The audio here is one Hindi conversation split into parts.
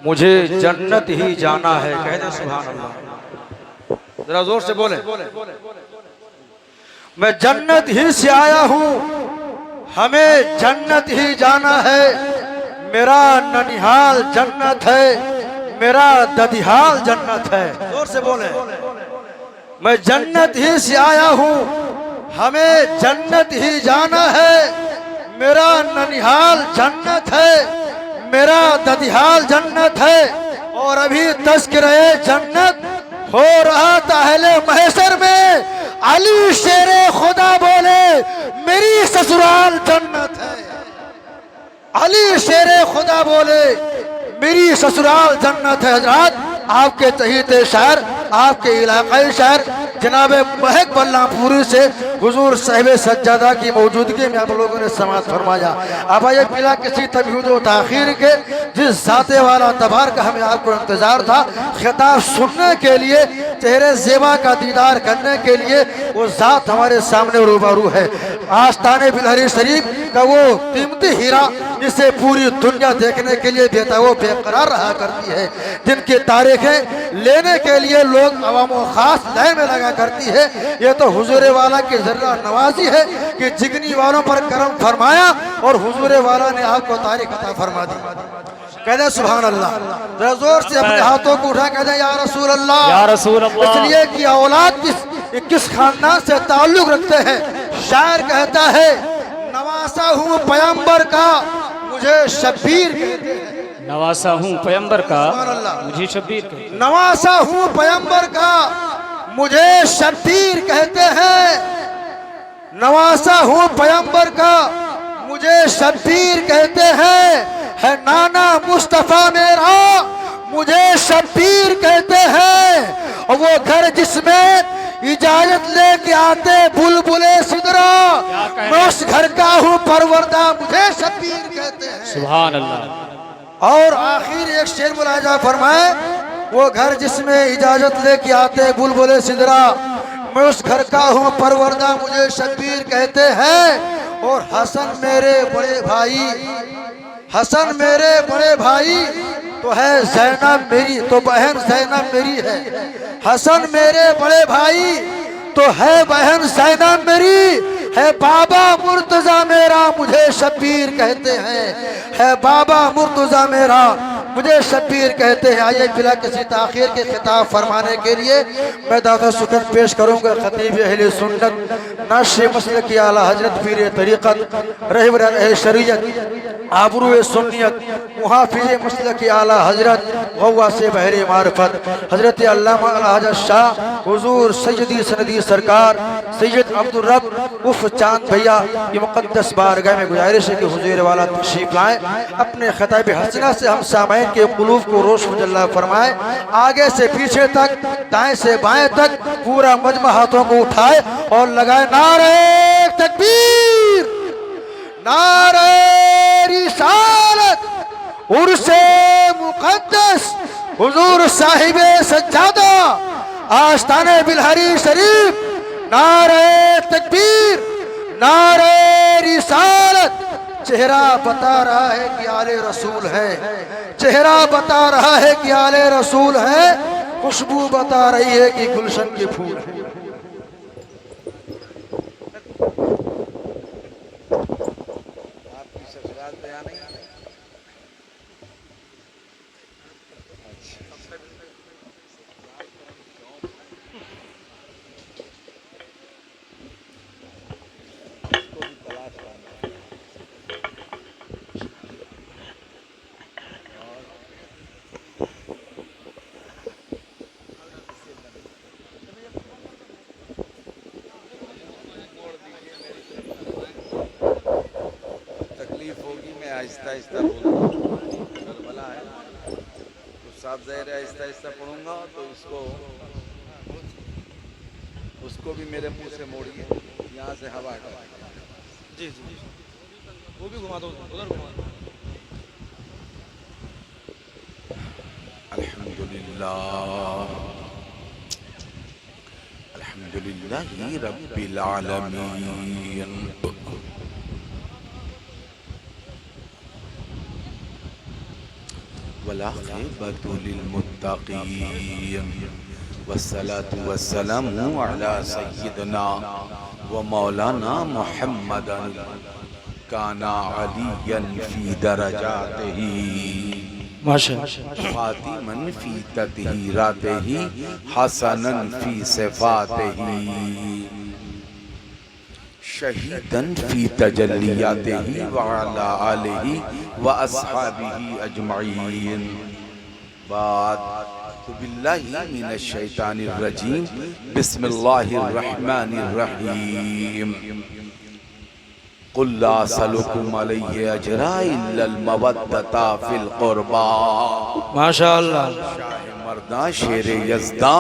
मुझे जन्नत ही जाना है। कह दे सुभान अल्लाह, जरा जोर से बोले। मैं जन्नत ही से आया हूँ, हमें जन्नत ही जाना है। मेरा ननिहाल जन्नत है, मेरा ददिहाल जन्नत है। जोर से बोले। मैं जन्नत ही से आया हूँ, हमें जन्नत ही जाना है। मेरा ननिहाल जन्नत है, मेरा ददिहाल जन्नत है। और अभी तज़किरे जन्नत हो रहा था अहले महशर में। अली शेरे खुदा बोले मेरी ससुराल जन्नत है। अली शेरे खुदा बोले मेरी ससुराल जन्नत है। हजरात, आपके चहीते शहर, आपके इलाकाई शहर जनाब महक बल्लापुरी से हुजूर साहिब सज्जादा की मौजूदगी में आप लोगों ने समात फरमाया। अब ये बिला किसी तबीयत ताखीर के जिस जाते वाला तबार का हमें आपको इंतजार था, खिताब सुनने के लिए, चेहरे ज़ेबा का दीदार करने के लिए वो जात हमारे सामने रूबरू है। आस्ताने बिलहरी शरीफ का वो कीमती हीरा जिसे पूरी दुनिया देखने के लिए बेताब बेकरार रहा करती है, जिनकी तारीखें लेने के लिए लोग अवाम खास लाइन में लगा करती है। ये तो हुजूर वाला की जर्रा नवाजी है कि जिगनी वालों पर करम फरमाया और हुजूर वाला ने आपको तारीख अता फरमा दी। कहते सुभान अल्लाह, जरा जोर से अपने हाथों को उठा कहते या रसूल अल्लाह, या रसूल अल्लाह। इसलिए कि औलाद किस खानदान से ताल्लुक रखते हैं। शायर कहता है नवासा हूँ पैगंबर का मुझे शब्बीर कहते हैं। नवासा हूँ पैगंबर का मुझे शब्बीर कहते हैं। नवासा हूँ पैगंबर का मुझे शब्बीर कहते हैं। नवासा हूँ पैगंबर का मुझे शब्बीर कहते हैं। है नाना मुस्तफा मेरा मुझे शब्बीर कहते हैं। और वो घर जिसमें इजाजत लेके आते बुलबुले सिदरा, मैं उस घर का हूँ परवरदा मुझे शब्बीर कहते हैं। सुभान अल्लाह। और आखिर एक शेर मुलाजा फरमाए, वो घर जिसमें इजाजत लेके आते बुलबुले सिदरा, मैं उस घर का हूँ परवरदा मुझे शब्बीर कहते हैं। और हसन मेरे बड़े भाई, हसन मेरे बड़े भाई तो है ज़ैनब मेरी, तो बहन ज़ैनब मेरी है। हसन मेरे बड़े भाई तो है बहन ज़ैनब मेरी। है बाबा मुर्तज़ा मेरा मुझे शब्बीर कहते हैं। है बाबा मुर्तज़ा मेरा मुझे शब्बीर कहते हैं। आइए बिला किसी ताखीर के खिताब फरमाने के लिए मैं दादा शुक्र पेश करूँगा खतीब अहले सुन्नत नाशे मसल की आला हजरत पीर तरीक़त रहबर शरीयत आबरू सुन्नियत मुहाफिज मसल की आला हजरत गौवा से बहरे मारफत हजरत अल्लामा हजरत शाह हुजूर सैयदी सनदी सरकार सैयद अब्दुल रब उफ चांद भैया की मुक़द्दस बारगाह में गुजारिश है कि हुजूर वाला तशरीफ लाएं, अपने खताब हसना से हम सामईन के कुलूब को रोशन जल्ला फरमाए। आगे से पीछे तक, दाएं से बाएं तक पूरा मजमा हाथों को उठाए और लगाए नारे तकबीर, नारे रिसालत, उर्से मुक़द्दस हुजूर साहिबे सज्जादा आस्ताने बिलहरी शरीफ। नारे तकबीर, नारे रिसालत। चेहरा बता रहा है कि आले रसूल है, चेहरा बता रहा है कि आले रसूल है, खुशबू बता रही है कि गुलशन के फूल है। आहिस्ता आहिस्ता बोलूँगा, करबला है तो साफ ज़ाहिर है आहिस्ता आहिस्ता पढ़ूंगा तो उसको भी मेरे मुंह से मोड़िए, यहाँ से हवा हटा। जी जी वो भी घुमा दो, उधर घुमा दो। अल्हम्दुलिल्लाह अल्हम्दुलिल्लाहि रब्बिल आलमीन। वलाक़िबतु लिलमुत्तक़ीन वस्सलातु वस्सलामु अला सय्यिदिना व मौलाना मुहम्मदन काना अलियन फी दरजातिही माशाअल्लाह फातिमन फी तत्हीरातिही हसनन फी सिफातिही शहीदन फी तजल्लियातिही व अला आलिही व अस्हाबिही अजमईन। बाद तो बिल्लाहि मिनश शैतानिर रजीम बिस्मिल्लाहिर रहमानिर रहीम। कुल ला असलुकुम अलैहि अजरा इल्लल मवद्दता फिल कुर्बा। माशाअल्लाह शाह मर्दा शेर यज़दा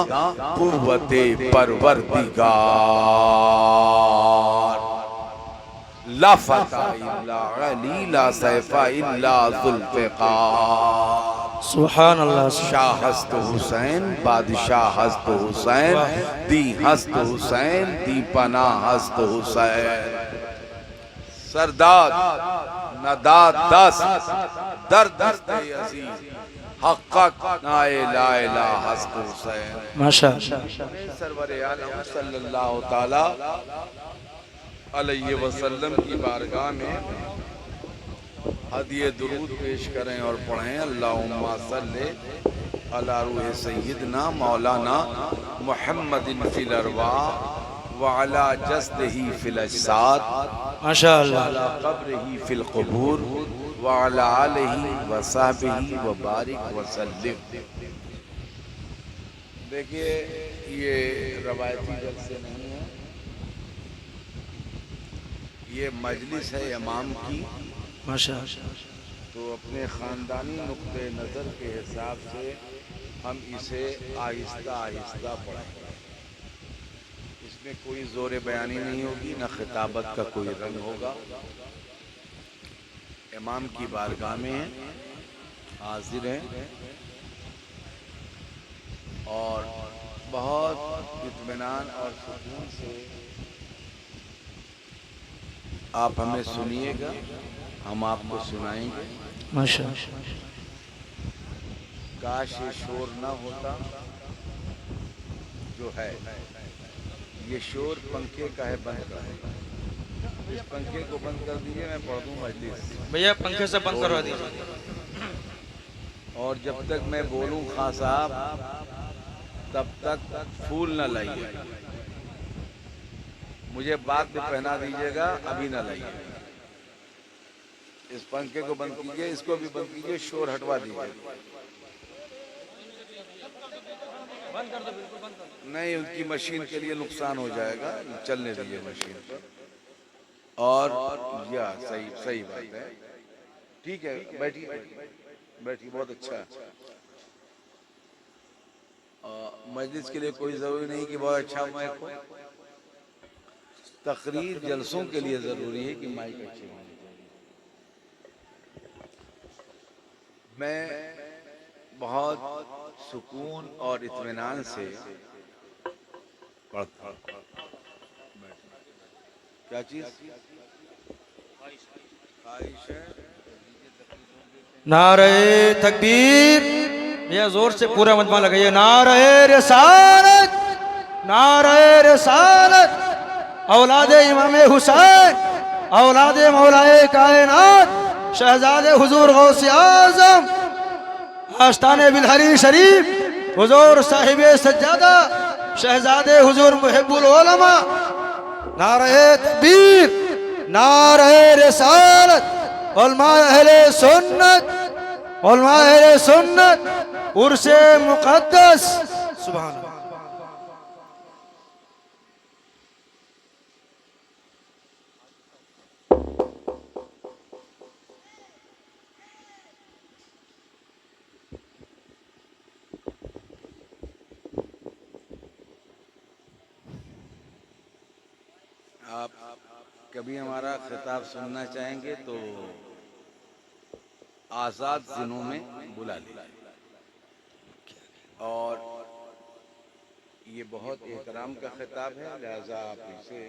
कुव्वते परवरदिगार। ला फता इल्ला अली ला सैफा इल्ला ज़ुल्फ़िकार। सुभान अल्लाह शाह हस्त हुसैन बादशाह हस्त हुसैन दी हस्त हुसैन दी पना हस्त हुसैन। सरदार नदाद दस दर दस्त अजीज हक़्क़ नाए ला इलाहा हस्त हुसैन। माशाअल्लाह सरवर आलम सल्लल्लाहु ताला अलैहि वसल्लम की बारगाह में हदिये दुरूद पेश करें और पढ़ें। अल्लाहुम्मा सल्ले अला रूह सय्यिदना मौलाना मुहम्मदिन फिल अरवाह व अला जस्दिही फिल अजसाद माशाअल्लाह अला क़ब्रिही फिल क़ुबूर व अला आलिही व सहबिही व बारिक व सल्लिम। देखिए ये रवायती जलसे नहीं है, ये मजलिस है इमाम की। माशाअल्लाह तो अपने ख़ानदानी नुक्ते नज़र के हिसाब से हम इसे आहिस्ता आहिस्ता पढ़ेंगे। इसमें कोई ज़ोर बयानी नहीं होगी, न खिताबत का कोई रंग होगा। इमाम की बारगाह में हाजिर हैं और बहुत इत्मीनान और सुकून से आप हमें सुनिएगा, हम आपको सुनाएंगे। माशाअल्लाह काश ये शोर ना होता जो है। ये शोर पंखे का है, बंद कर। इस पंखे को बंद कर दीजिए, मैं पढ़ दूँ मजलिस। भैया पंखे से बंद करवा दीजिए। और जब तक मैं बोलूँ खां साहब तब तक फूल न लाइए। मुझे बाद में पहना दीजिएगा, अभी न लाइए। इस पंखे को बंद कीजिए, इसको भी बंद कीजिए, शोर हटवा दीजिए। नहीं, उनकी मशीन के लिए नुकसान हो जाएगा, चलने दीजिए मशीन पर। और या सही सही बात है, ठीक है, बैठिए बैठिए, बहुत अच्छा। मजलिस के लिए कोई जरूरी नहीं कि बहुत अच्छा माइक हो। तकरीर जलसों के लिए जरूरी है कि माइक अच्छे होने चाहिए। मैं बहुत सुकून और इत्मीनान से पढ़ता हूँ। क्या चीज ख्वाहिश है? नारे तकबीर, भैया जोर से पूरा मजमा लगाइए। नारे रिसालत, नारे रिसालत, औलादे इमाम हुसैन, औलादे मौलाए कायनात, शहजादे हुजूर गौसे आजम, आस्ताने बिलहरी शरीफ, हुजूर साहिबे सज्जादा, शहजादे हुजूर मुहिब्बुल उलमा। नारे तकबीर, नारे रिसालत, उलमा अहले सुन्नत, उलमा अहले सुन्नत, उर्से मुक़द्दस। सुभान अल्लाह। आप कभी हमारा खिताब सुनना चाहेंगे तो आज़ाद दिनों में बुला लीजिए। और ये बहुत एहतराम का खिताब है, लिहाजा आप इसे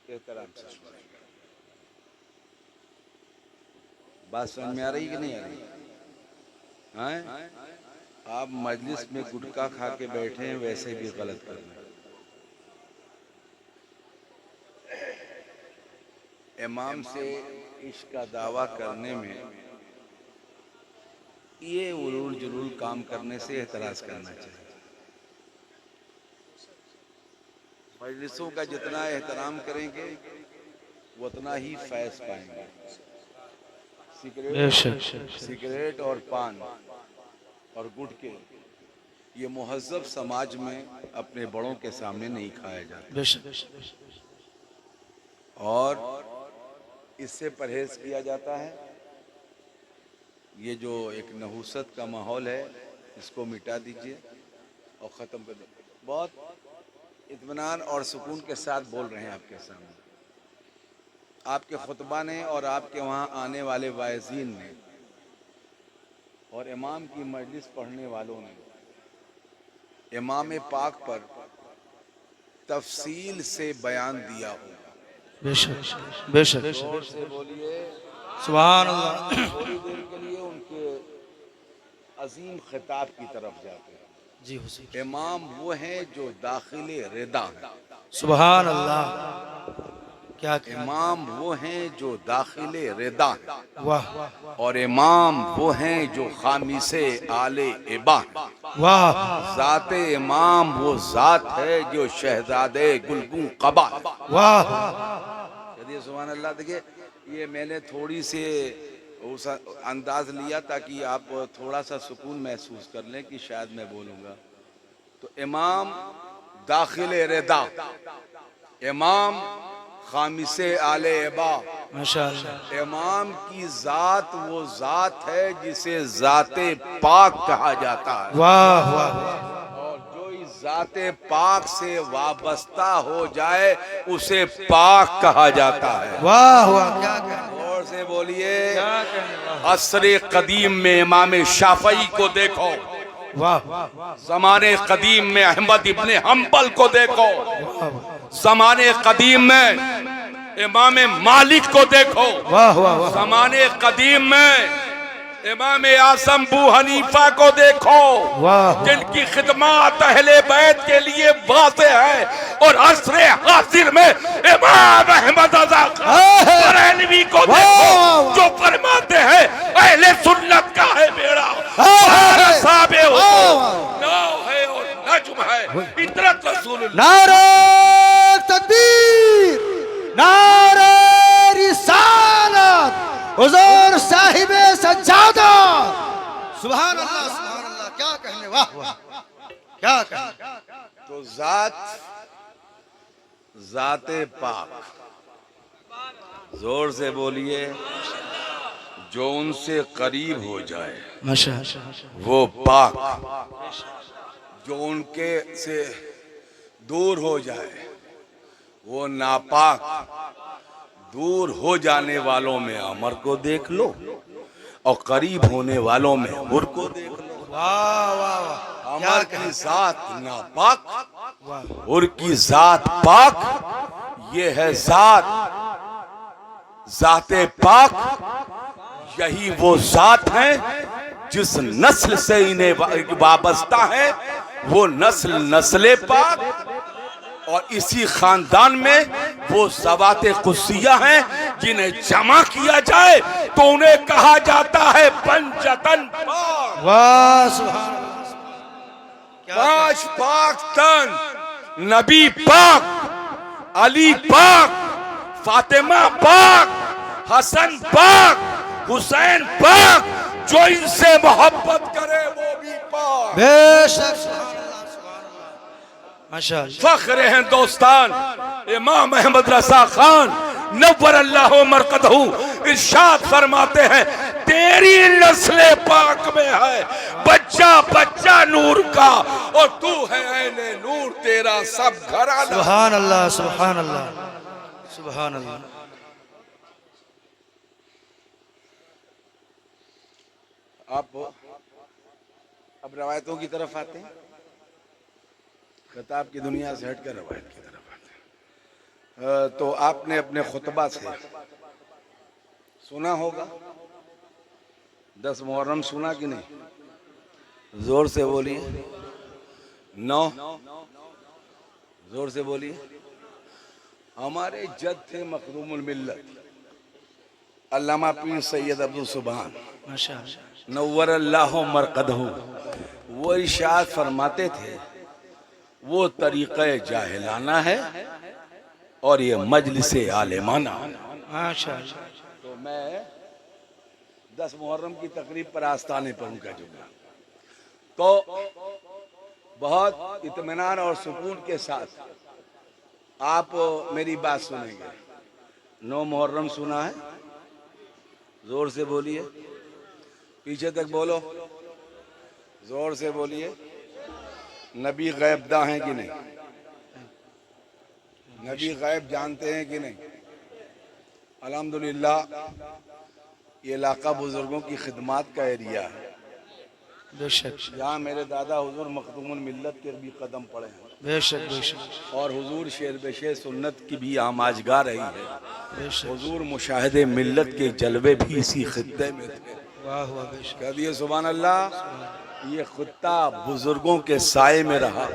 एहतराम से सुनेंगे। बात समझ में आ रही कि नहीं आ रही? हैं? आप मजलिस में गुटखा खा के बैठे हैं, वैसे भी गलत कर रहे हैं। इमाम से इश्क का दावा करने में ये उलूल जुलूल काम करने से एतराज करना चाहिए। मजलिसों का जितना एहतराम करेंगे उतना ही फैज पाएंगे। सिगरेट और पान और गुटखे ये मुहज्जब समाज में अपने बड़ों के सामने नहीं खाया जाता और इससे परहेज किया जाता है। ये जो एक नहुसत का माहौल है इसको मिटा दीजिए और ख़त्म कर दीजिए। बहुत इत्मीनान और सुकून के साथ बोल रहे हैं आपके सामने। आपके खुतबा ने और आपके वहाँ आने वाले वाइज़ीन ने और इमाम की मजलिस पढ़ने वालों ने इमाम पाक पर तफसील से बयान दिया होगा। बेशक बेशक जोर से बोलिए सुभान अल्लाह। थोड़ी देर के लिए उनके अजीम खिताब की तरफ जाते हैं। जी हुजूर। इमाम वो हैं जो दाखिले रिदा हैं। सुभान अल्लाह। क्या इमाम वो हैं जो दाखिले रिदा हैं। वाह और इमाम वो हैं जो खामिसे आले इबा हैं। वाह जाते इमाम वो जात है जो शहजादे गुलगू कबा। वाह। चलिए सुभान अल्लाह। देखिए ये मैंने थोड़ी सी उस अंदाज लिया ताकि आप थोड़ा सा सुकून महसूस कर लें कि शायद मैं बोलूँगा। तो इमाम दाखिले रिदा, इमाम खामिसे आले इबा। माशाअल्लाह। इमाम की जात वो जात है जिसे जाते पाक कहा जाता है। वाह वाह। और जो इस जाते पाक से वाबस्ता हो जाए उसे पाक कहा जाता है। वाह वाह। क्या कहने और से बोलिए क्या कहने। असरे कदीम में इमाम शाफई को देखो, वाह ज़माने कदीम में अहमद इब्ने हम्बल को देखो, ज़माने कदीम में इमाम मालिक को देखो, वाह वाह। ज़माने कदीम में इमाम आज़म अबू हनीफा को देखो, वाह। जिनकी खिदमत अहले बैत के लिए वाज़े है। और असरे हासिर में इमाम अहमद रज़ा बरेलवी को देखो जो फरमाते हैं अहले सुन्नत का है बेड़ा, साबे हो नाव है और नज्म है, इतरत रसूलुल्लाह। नारे तकबीर, नारे रिसालत, हुजूर साहिबे सज्जादा। सुभान अल्लाह सुभान अल्लाह। क्या कहने। वाह वाह। क्या कहने। तो जाते पाक, जोर से बोलिए, जो उनसे करीब हो जाए माशाअल्लाह। वो पाक, जो उनके से दूर हो जाए वो नापाक। दूर हो जाने वालों में अमर को देख लो और करीब होने वालों में हुर को देख लो। वाह वाह। अमर की जात नापाक, हुर की जात पाक। ये है जात जाते पाक। यही वो जात है जिस नस्ल से इन्हें वाबस्ता है वो नस्ल नस्ले पाक। और इसी खानदान में वो ज़वाते कुस्सिया हैं जिन्हें जमा किया जाए तो उन्हें कहा जाता है पंचतन पाक। वाह सुभान अल्लाह। पांच पाक तन, नबी पाक, अली पाक, फातिमा पाक, हसन पाक, हुसैन पाक। जो इनसे मोहब्बत करे वो भी पाक। बेशक माशाअल्लाह। फख्र हिंदुस्तान इमाम अहमद रज़ा खान नव्वर अल्लाह मरकदहू इरशाद फरमाते हैं तेरी नस्ले पाक में है बच्चा बच्चा नूर का और तू है ऐने नूर तेरा सब घराना। सुभान अल्लाह सुभान अल्लाह सुभान अल्लाह। आप अब रवायतों की तरफ आते हैं। खिताब की दुनिया से हटकर रवायत की तरफ आते हैं। तो आपने अपने खुतबा से सुना होगा 10 मुहर्रम सुना कि नहीं? जोर से बोलिए। 9, जोर से बोलिए। हमारे जद थे मखदूमुल मिल्लत अल्लामा पीर सैयद अब्दुल सुभान नव्वर अल्लाह मरकदहू, वो इरशाद फरमाते थे वो तरीक़े जाहिलाना है और ये मजलिस आलिमाना। तो मैं 10 मुहर्रम की तकरीब पर आस्ताने पर उनका जुमला तो बहुत इत्मीनान और सुकून के साथ आप मेरी बात सुनेंगे। 9 मुहर्रम सुना है? जोर से बोलिए। पीछे तक बोलो, जोर से बोलिए। नबी गैबदा हैं कि नहीं? नबी गैब जानते हैं कि नहीं? अल्हम्दुलिल्लाह ये इलाका बुजुर्गों की खिदमत का एरिया है। बेशक जहाँ मेरे दादा हुजूर मखदूमुल मिल्लत के भी कदम पड़े हैं। बेशक बेशक और हुजूर शेर बेशे सुन्नत की भी आमाजगा रही है। हुजूर मुशाहिदे मिल्लत के जलवे भी इसी खित्ते में थे। वाह वाह बेशक। कह दिए सुभान अल्लाह। ये खित्ता बुजुर्गों के साए में रहा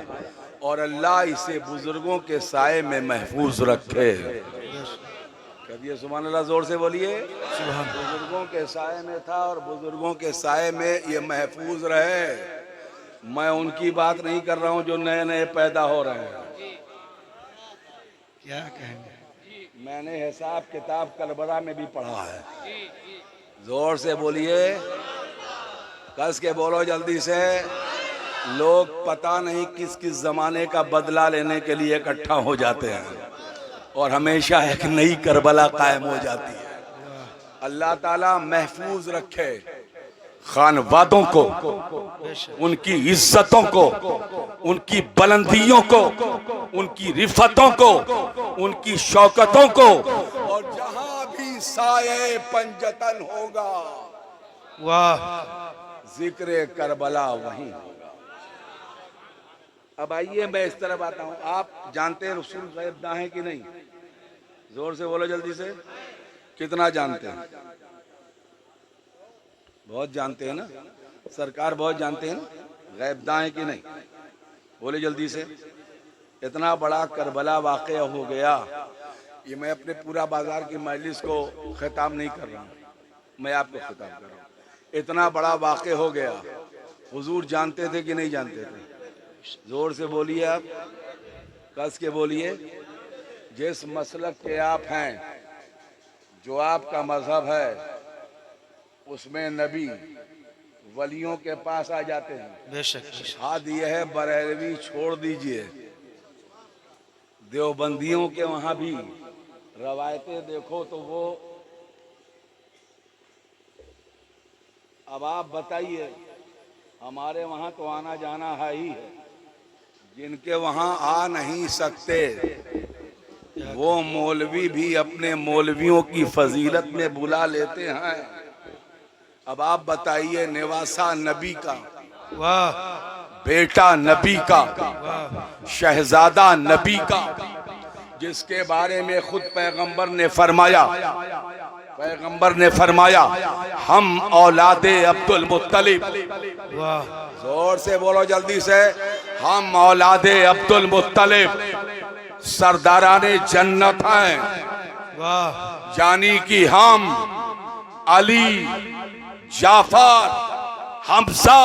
और अल्लाह इसे बुजुर्गों के साए में महफूज रखे। कह दिए सुभान अल्लाह। जोर से बोलिए। बुजुर्गों के साए में था और बुजुर्गों के साए में ये महफूज रहे। मैं उनकी बात नहीं कर रहा हूं जो नए नए पैदा हो रहे हैं। क्या कहेंगे? मैंने हिसाब किताब करबला में भी पढ़ा है। जोर से बोलिए। कस के बोलो जल्दी से। लोग पता नहीं किस किस जमाने का बदला लेने के लिए इकट्ठा हो जाते हैं और हमेशा एक नई करबला कायम हो जाती है। अल्लाह ताला महफूज रखे खानवादों को, उनकी इज्जतों को, उनकी बुलंदियों को, उनकी रिफतों को, उनकी शौकतों को। और जहां भी साये पंजतन होगा वाह जिक्र करबला वहीं होगा। अब आइए मैं इस तरफ आता हूं। आप जानते हैं रसूल गैबदा हैं कि नहीं? जोर से बोलो जल्दी से। कितना जानते हैं? बहुत जानते हैं ना? सरकार बहुत जानते हैं ना गैबदा हैं कि नहीं? बोले जल्दी से। इतना बड़ा करबला वाक़या हो गया। ये मैं अपने पूरा बाजार की मजलिस को खिताब नहीं कर रहा हूँ, मैं आपको खिताब कर रहा हूँ। इतना बड़ा वाक़या हो गया। हुजूर जानते थे कि नहीं जानते थे? जोर से बोलिए। आप कस के बोलिए। जिस मसलक के आप हैं, जो आपका मजहब है, उसमें नबी वलियों के पास आ जाते हैं। बेशक हाथ ये है बरेलवी छोड़ दीजिए, देवबंदियों के वहां भी रवायतें देखो तो वो। अब आप बताइए, हमारे वहां तो आना जाना है ही है, जिनके वहां आ नहीं सकते वो मौलवी भी अपने मौलवियों की फजीलत में बुला लेते हैं। अब आप बताइए, निवासा नबी का, वाह बेटा नबी का, शहजादा नबी का, जिसके बारे में खुद पैगंबर ने फरमाया हम औलादे अब्दुल मुत्तलिब। वाह जोर से बोलो जल्दी से। हम औलादे अब्दुल मुत्तलिब सरदाराने जन्नत हैं। वाह यानी कि हम अली, जाफर, हमजा,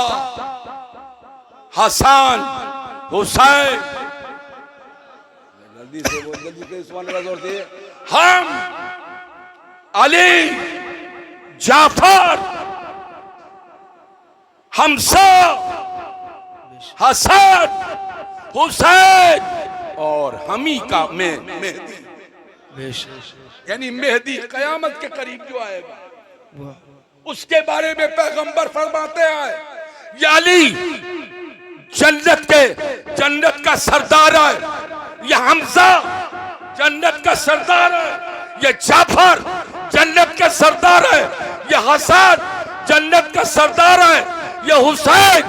हसन, हुसैन, जल्दी से बोल, जल्दी से जोर से। हम अली, जाफर, हमजा, हसन, हुसैन और हमी का मेहदी। यानी मेहदी कयामत के करीब जो आएगा उसके बारे में पैगंबर फरमाते हैं, या अली जन्नत का सरदार है, ये हमजा जन्नत का सरदार है, ये जाफर जन्नत का सरदार है, ये हसन जन्नत का सरदार है, ये हुसैन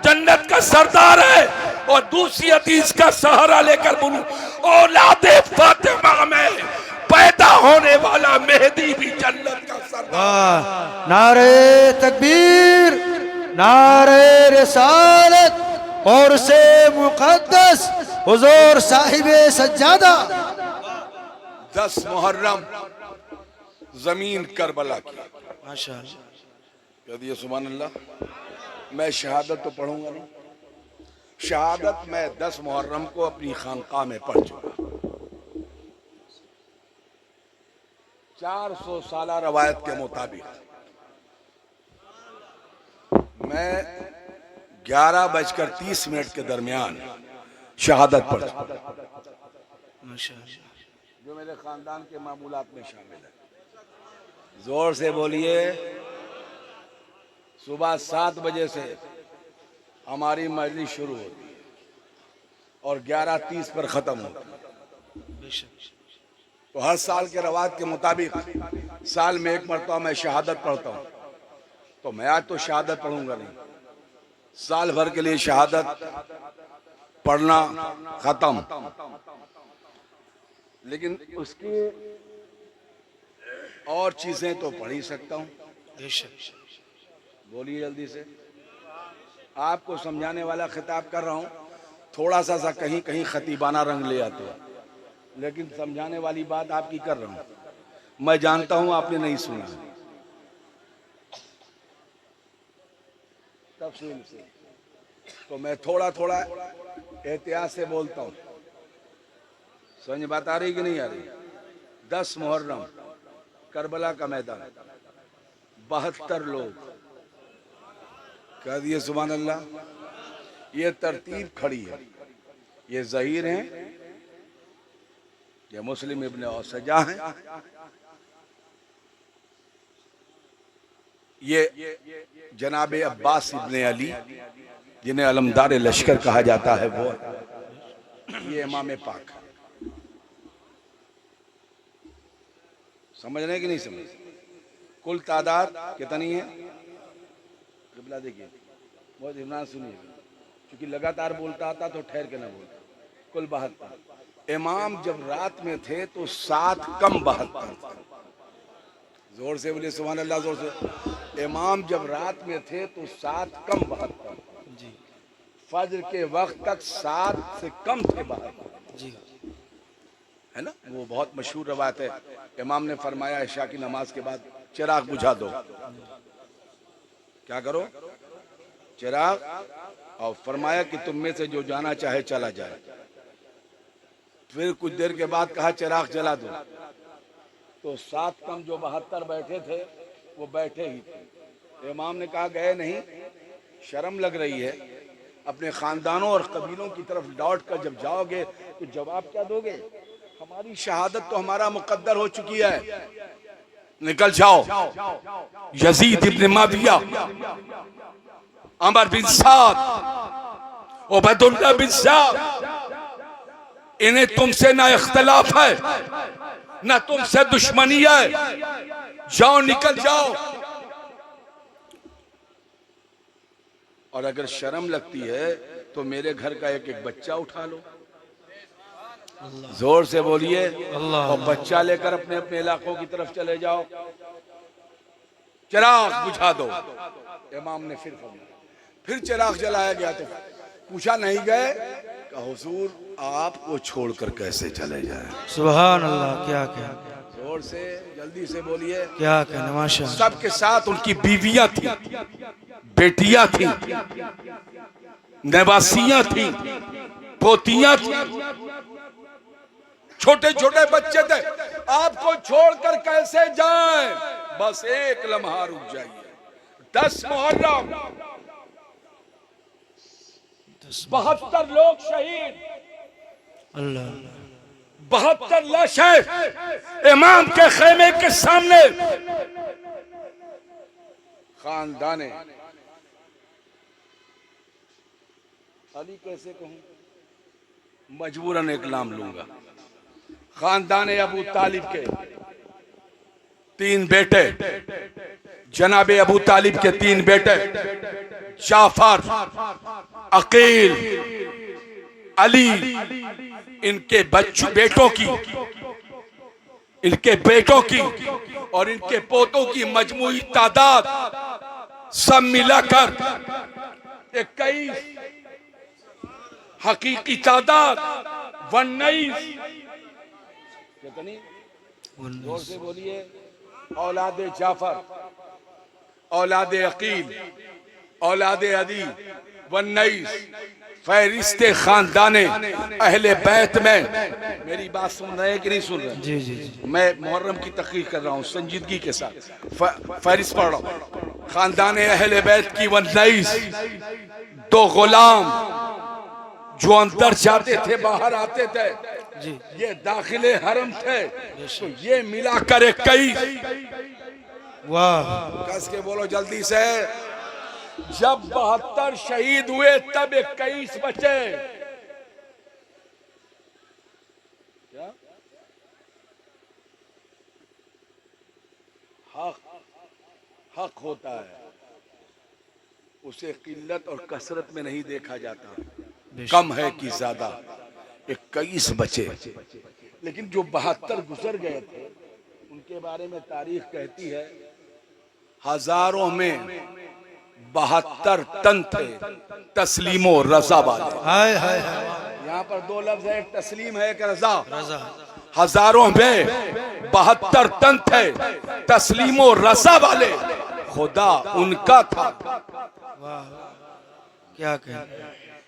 जन्नत का सरदार है। और दूसरी हदीस का सहारा लेकर बोलूं, औलादे फातिमा में पैदा होने वाला मेहदी भी जन्नत का सरदार। नारे तकबीर, नारे रिसालत और से मुकद्दस हुजूर साहिबे सज्जादा 10 मुहर्रम जमीन करबला की। माशाअल्लाह। कह दिए सुभान अल्लाह। मैं शहादत तो पढ़ूंगा नहीं, शहादत मैं 10 मुहर्रम को अपनी खानकाह में पढ़ चुका। 400 साल रवायत के मुताबिक मैं 11:30 के दरमियान शहादत पढ़ चुका, जो मेरे खानदान के मामूलात में शामिल है। जोर से बोलिए। सुबह 7 बजे से हमारी मजलिस शुरू होती है और 11:30 पर खत्म होती है। तो हर साल के रवाज के मुताबिक साल में एक मरतबा मैं शहादत पढ़ता हूँ। तो मैं आज तो शहादत पढ़ूंगा नहीं, साल भर के लिए शहादत पढ़ना खत्म। लेकिन उसकी और चीजें तो पढ़ ही सकता हूँ। बोलिए जल्दी से। आपको समझाने वाला खिताब कर रहा हूँ, थोड़ा सा कहीं कहीं खतीबाना रंग ले आते हैं, लेकिन समझाने वाली बात आपकी कर रहा हूँ। मैं जानता हूँ आपने नहीं सुना तफसील से, तो मैं थोड़ा थोड़ा एहतियात से बोलता हूँ। समझ बात आ रही कि नहीं आ रही? 10 मुहर्रम करबला का मैदान, 72 लोग। कह दिए सुभान अल्लाह। ये तरतीब खड़ी है। ये ज़हीर हैं, ये मुस्लिम इब्ने औसजा हैं, ये जनाबे अब्बास इब्ने अली जिन्हें अलमदार लश्कर कहा जाता है, वो ये इमाम पाक। समझ रहे कि नहीं समझ? कुल तादाद कितनी है? क़िबला देखिए, बहुत ध्यान सुनिए, क्योंकि लगातार बोलता आता तो ठहर के ना बोलता। कुल 72। इमाम जब रात में थे तो 7 कम 72। जोर से बोलिए सुभान अल्लाह, जोर से। इमाम जब रात में थे तो 7 कम 72 जी। फज्र के वक्त तक 7 से कम थे 72 जी, है ना? वो बहुत मशहूर रवायत है। इमाम ने फरमाया इशा की नमाज के बाद चिराग बुझा दो। क्या करो? चिराग। और फरमाया कि तुम में से जो जाना चाहे चला जाए। फिर कुछ देर के बाद कहा चिराग जला दो। तो 7 कम जो 72 बैठे थे वो बैठे ही थे। इमाम ने कहा गए नहीं, शर्म लग रही है, अपने खानदानों और कबीलों की तरफ लौट कर जब जाओगे तो जवाब क्या दोगे? हमारी शहादत तो हमारा मुकद्दर हो चुकी है, निकल जाओ। यजीद इब्ने माविया, अमर बिन साद, उबैदुल्लाह बिन साद, इन्हें तुमसे ना इख्तिलाफ है ना तुमसे दुश्मनी है, जाओ निकल जाओ। और अगर शर्म लगती है तो मेरे घर का एक एक बच्चा उठा लो। जोर से बोलिए। और बच्चा लेकर अपने अपने इलाकों की तरफ चले जाओ, चिराग बुझा दो। इमाम ने फिर चिराग जलाया गया तो पूछा नहीं गए? कहा हुजूर आपको छोड़कर कैसे चले जाए? सुभान अल्लाह। क्या क्या? जोर से जल्दी से बोलिए। क्या कहना? माशाअल्लाह। सबके साथ उनकी बीवियां थी, बेटियां थी, नवासियां थी, पोतियां थी, छोटे छोटे बच्चे थे। आपको छोड़कर कैसे जाएं? बस एक लम्हा रुक जाइए। 10 मुहर्रम 72 लोग शहीद, अल्लाह। 72 लाशें इमाम के खेमे के सामने। खानदाने अली कैसे कहूं, मजबूरन एक नाम लूंगा। खानदाने अबू तालिब के 3 बेटे, जनाबे अबू तालिब के 3 बेटे, जाफर, अकील, अली, इनके बेटों की और इनके पोतों की मजमूई तादाद सब मिलाकर 21, हकीकी तादाद 19। कितनी? जोर से बोलिए। औलाद जाफर, औलाद अकील, औलाद अदी 19। फहरिस्त खानदाने अहले बैत में। मेरी बात सुन रहे हैं कि नहीं सुन रहे? जी जी जी। मैं मुहर्रम की तकरीर कर रहा हूँ संजीदगी के साथ। फहरिस्त पढ़ रहा हूँ। खानदाने अहले बैत की 19। 2 गुलाम जो अंदर जाते थे बाहर आते थे, जी। ये दाखिले हरम थे, तो ये मिलाकर 21। वाह। कस के बोलो जल्दी से। जब 72 शहीद हुए तब 21 बचे। क्या? हक होता है, उसे किल्लत और कसरत में नहीं देखा जाता, कम है कि ज्यादा। 21 बचे, लेकिन जो 72 गुजर गए थे उनके बारे में तारीख कहती है हजारों में 72 तन थे तस्लीमो रजा वाले। हाय हाय हाय। यहाँ पर 2 लफ्ज है, एक तस्लीम है, एक रजा। रजा। हजारों में 72 तन थे तस्लीमो रजा वाले, खुदा उनका था। वाह, क्या कह।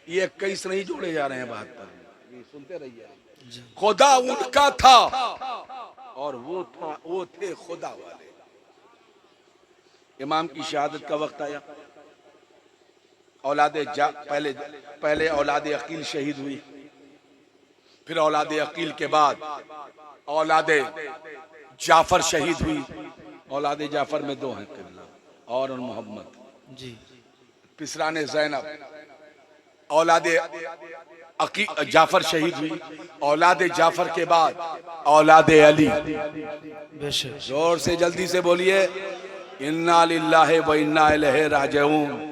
ये 21 नहीं जोड़े जा रहे हैं 72, सुनते रहिए। खुदा उनका था और वो थे खुदा वाले। इमाम की शहादत का वक्त आया। पहले औलाद अकील शहीद हुई, फिर औलाद अकील के बाद औलाद जाफर शहीद हुई। औलाद जाफर में 2 हैं, किबला और मोहम्मद जी। पिसराने ज़ैनब। औलाद जाफर शहीद हुई, औलाद जाफर के बाद औलाद अली। बेशक। जोर से जल्दी से बोलिए, इन्ना लिल्लाहि व इन्ना इलैहि राजिऊन।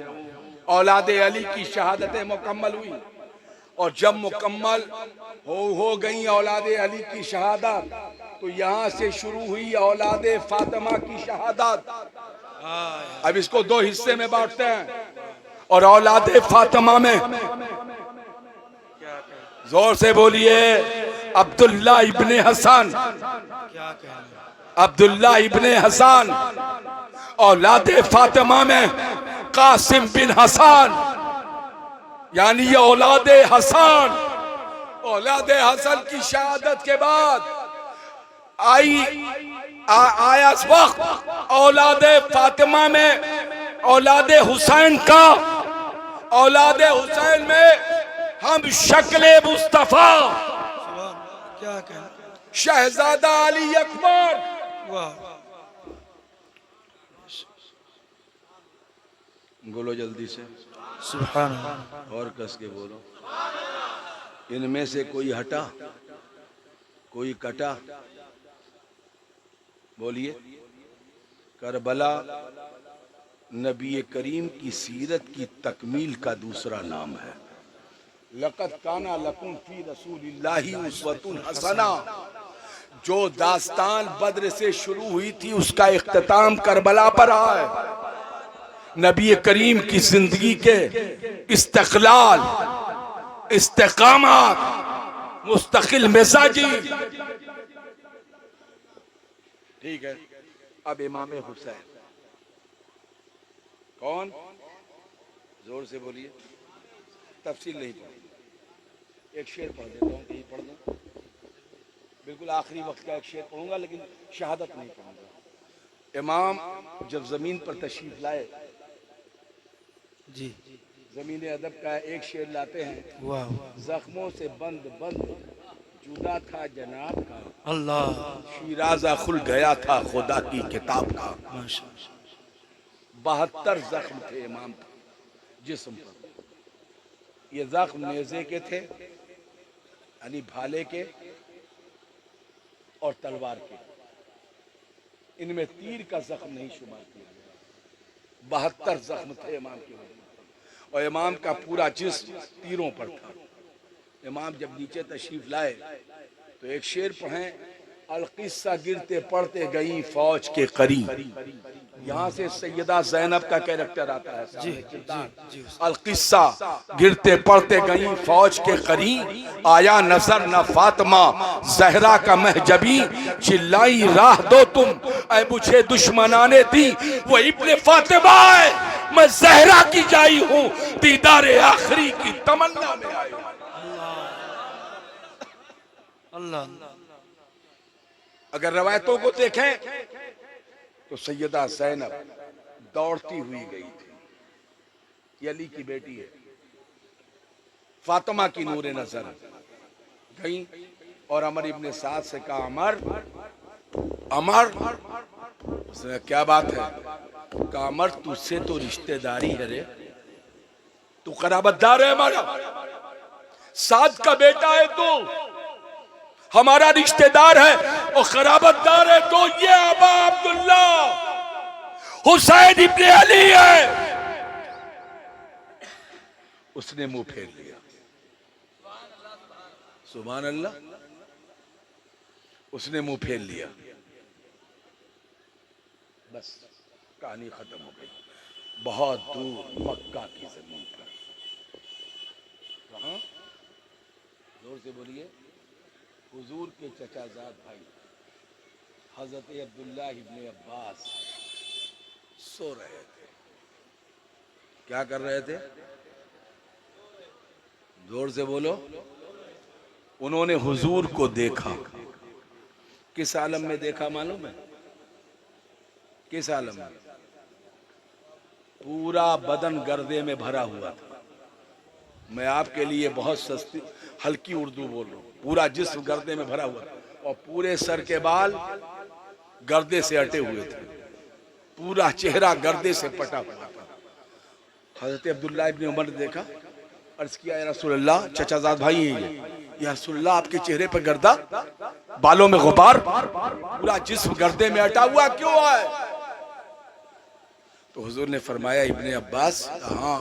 औलाद अली की शहादतें मुकम्मल हुई, और जब मुकम्मल हो गई औलाद अली की शहादत, तो यहाँ से शुरू हुई औलाद फातिमा की शहादत। अब इसको 2 हिस्से में बांटते हैं, और औलाद फातिमा में जोर से बोलिए अब्दुल्ला इब्ने हसन। क्या कहना। अब्दुल्ला इब्ने हसन। औलाद फातिमा में कासिम बिन हसन, यानी ये औलाद हसन। औलाद हसन की शहादत के बाद आया वक्त औलाद फातिमा में औलाद हुसैन का। औलाद हुसैन में हम शक्ले मुस्तफा क्या कहना। शहजादा अली अकबर। वाह। बोलो जल्दी से, सुभान। और कस के बोलो। इनमें से कोई हटा, कोई कटा? बोलिए। करबला नबी करीम की सीरत की तकमील का दूसरा नाम है। लक़द काना लकुम फी रसूलिल्लाहि उस्वतुन हसना। जो दास्तान बद्र से शुरू हुई थी, उसका इख्तिताम करबला पर रहा है। नबी करीम की जिंदगी के इस्तिक़लाल, इस्तिक़ामत, मुस्तकिल मिजाजी। ठीक है, अब इमाम हुसैन कौन? जोर से बोलिए, तफसील नहीं पढ़ी। एक शेर पढ़ देता हूँ, कहीं पढ़ दूँ। बिल्कुल आखिरी वक्त का एक शेर पढ़ूंगा, लेकिन शहादत नहीं पढ़ूंगा। इमाम जब जमीन पर तशरीफ लाए, जी। जमीन अदब का एक शेर लाते हैं। वाह। जख्मों से बंद बंद जुदा था जनाब का, अल्लाह। शीराजा खुल गया था खुदा की किताब का। माशाअल्लाह। 72 जख्म थे इमाम जिस्म पर। ये जख्म नेज़े के थे, यानी भाले के और तलवार के। इनमें तीर का जख्म नहीं शुमार किया गया। 72 जख्म थे इमाम के वजह, और इमाम का पूरा जिस्म तीरों पर था। इमाम जब नीचे तशरीफ लाए तो एक शेर पढ़ें, अलकिस्सा गिरते पड़ते गई फौज के करीब। यहाँ से सैयदा ज़ैनब का कैरेक्टर आता है। अलकिस्सा गिरते पड़ते गई फौज के करीब, आया नजर न फातिमा जहरा का महजबी, चिल्लाई राह दो तुम ऐ मुझे दुश्मनाने दी, वो इब्ने फातिमा है मैं जहरा की जाई हूँ, दीदारे आखिरी की तमन्ना में आई हूँ। अल्लाह। अगर रवायतों को देखें तो सैयदा ज़ैनब दौड़ती हुई गई थी, ये अली की बेटी है, फातिमा की नूरे नजर गई और अमर इब्ने साद से कहा अमर अमर, उसने क्या बात है? कहा अमर तुझसे तो रिश्तेदारी है रे, तू कराबतदार है हमारा, साद का बेटा है तू, हमारा रिश्तेदार है और खराबतदार है तो ये अबा अब्दुल्ला हुसैन इब्ने अली है। उसने मुंह फेर लिया। सुभान अल्लाह। उसने मुंह फेर लिया, बस कहानी खत्म हो गई। बहुत दूर मक्का की जमीन पर, कहां? जोर से बोलिए। हुजूर के चचाजाद भाई हजरत अब्दुल्ला इब्ने अब्बास सो रहे थे। क्या कर रहे थे? जोर से बोलो। उन्होंने हुजूर को देखा। किस आलम में देखा मालूम है? किस आलम में? पूरा बदन गर्दे में भरा हुआ था। मैं आपके लिए बहुत सस्ती हल्की उर्दू बोल रहा हूं। पूरा जिस्म गर्दे में भरा हुआ और पूरे सर के बाल गर्दे से अटे हुए थे, पूरा चेहरा गर्दे से पटा हुआ था। हजरत अब्दुल्ला इब्ने उमर ने देखा, अर्ज किया या रसूलल्लाह, चचाजाद भाई या रसूलल्लाह आपके चेहरे पर गर्दा, बालों में गुबार, पूरा जिस्म गर्दे में अटा हुआ क्यों है? तो हुजूर ने फरमाया इब्ने अब्बास, कहाँ?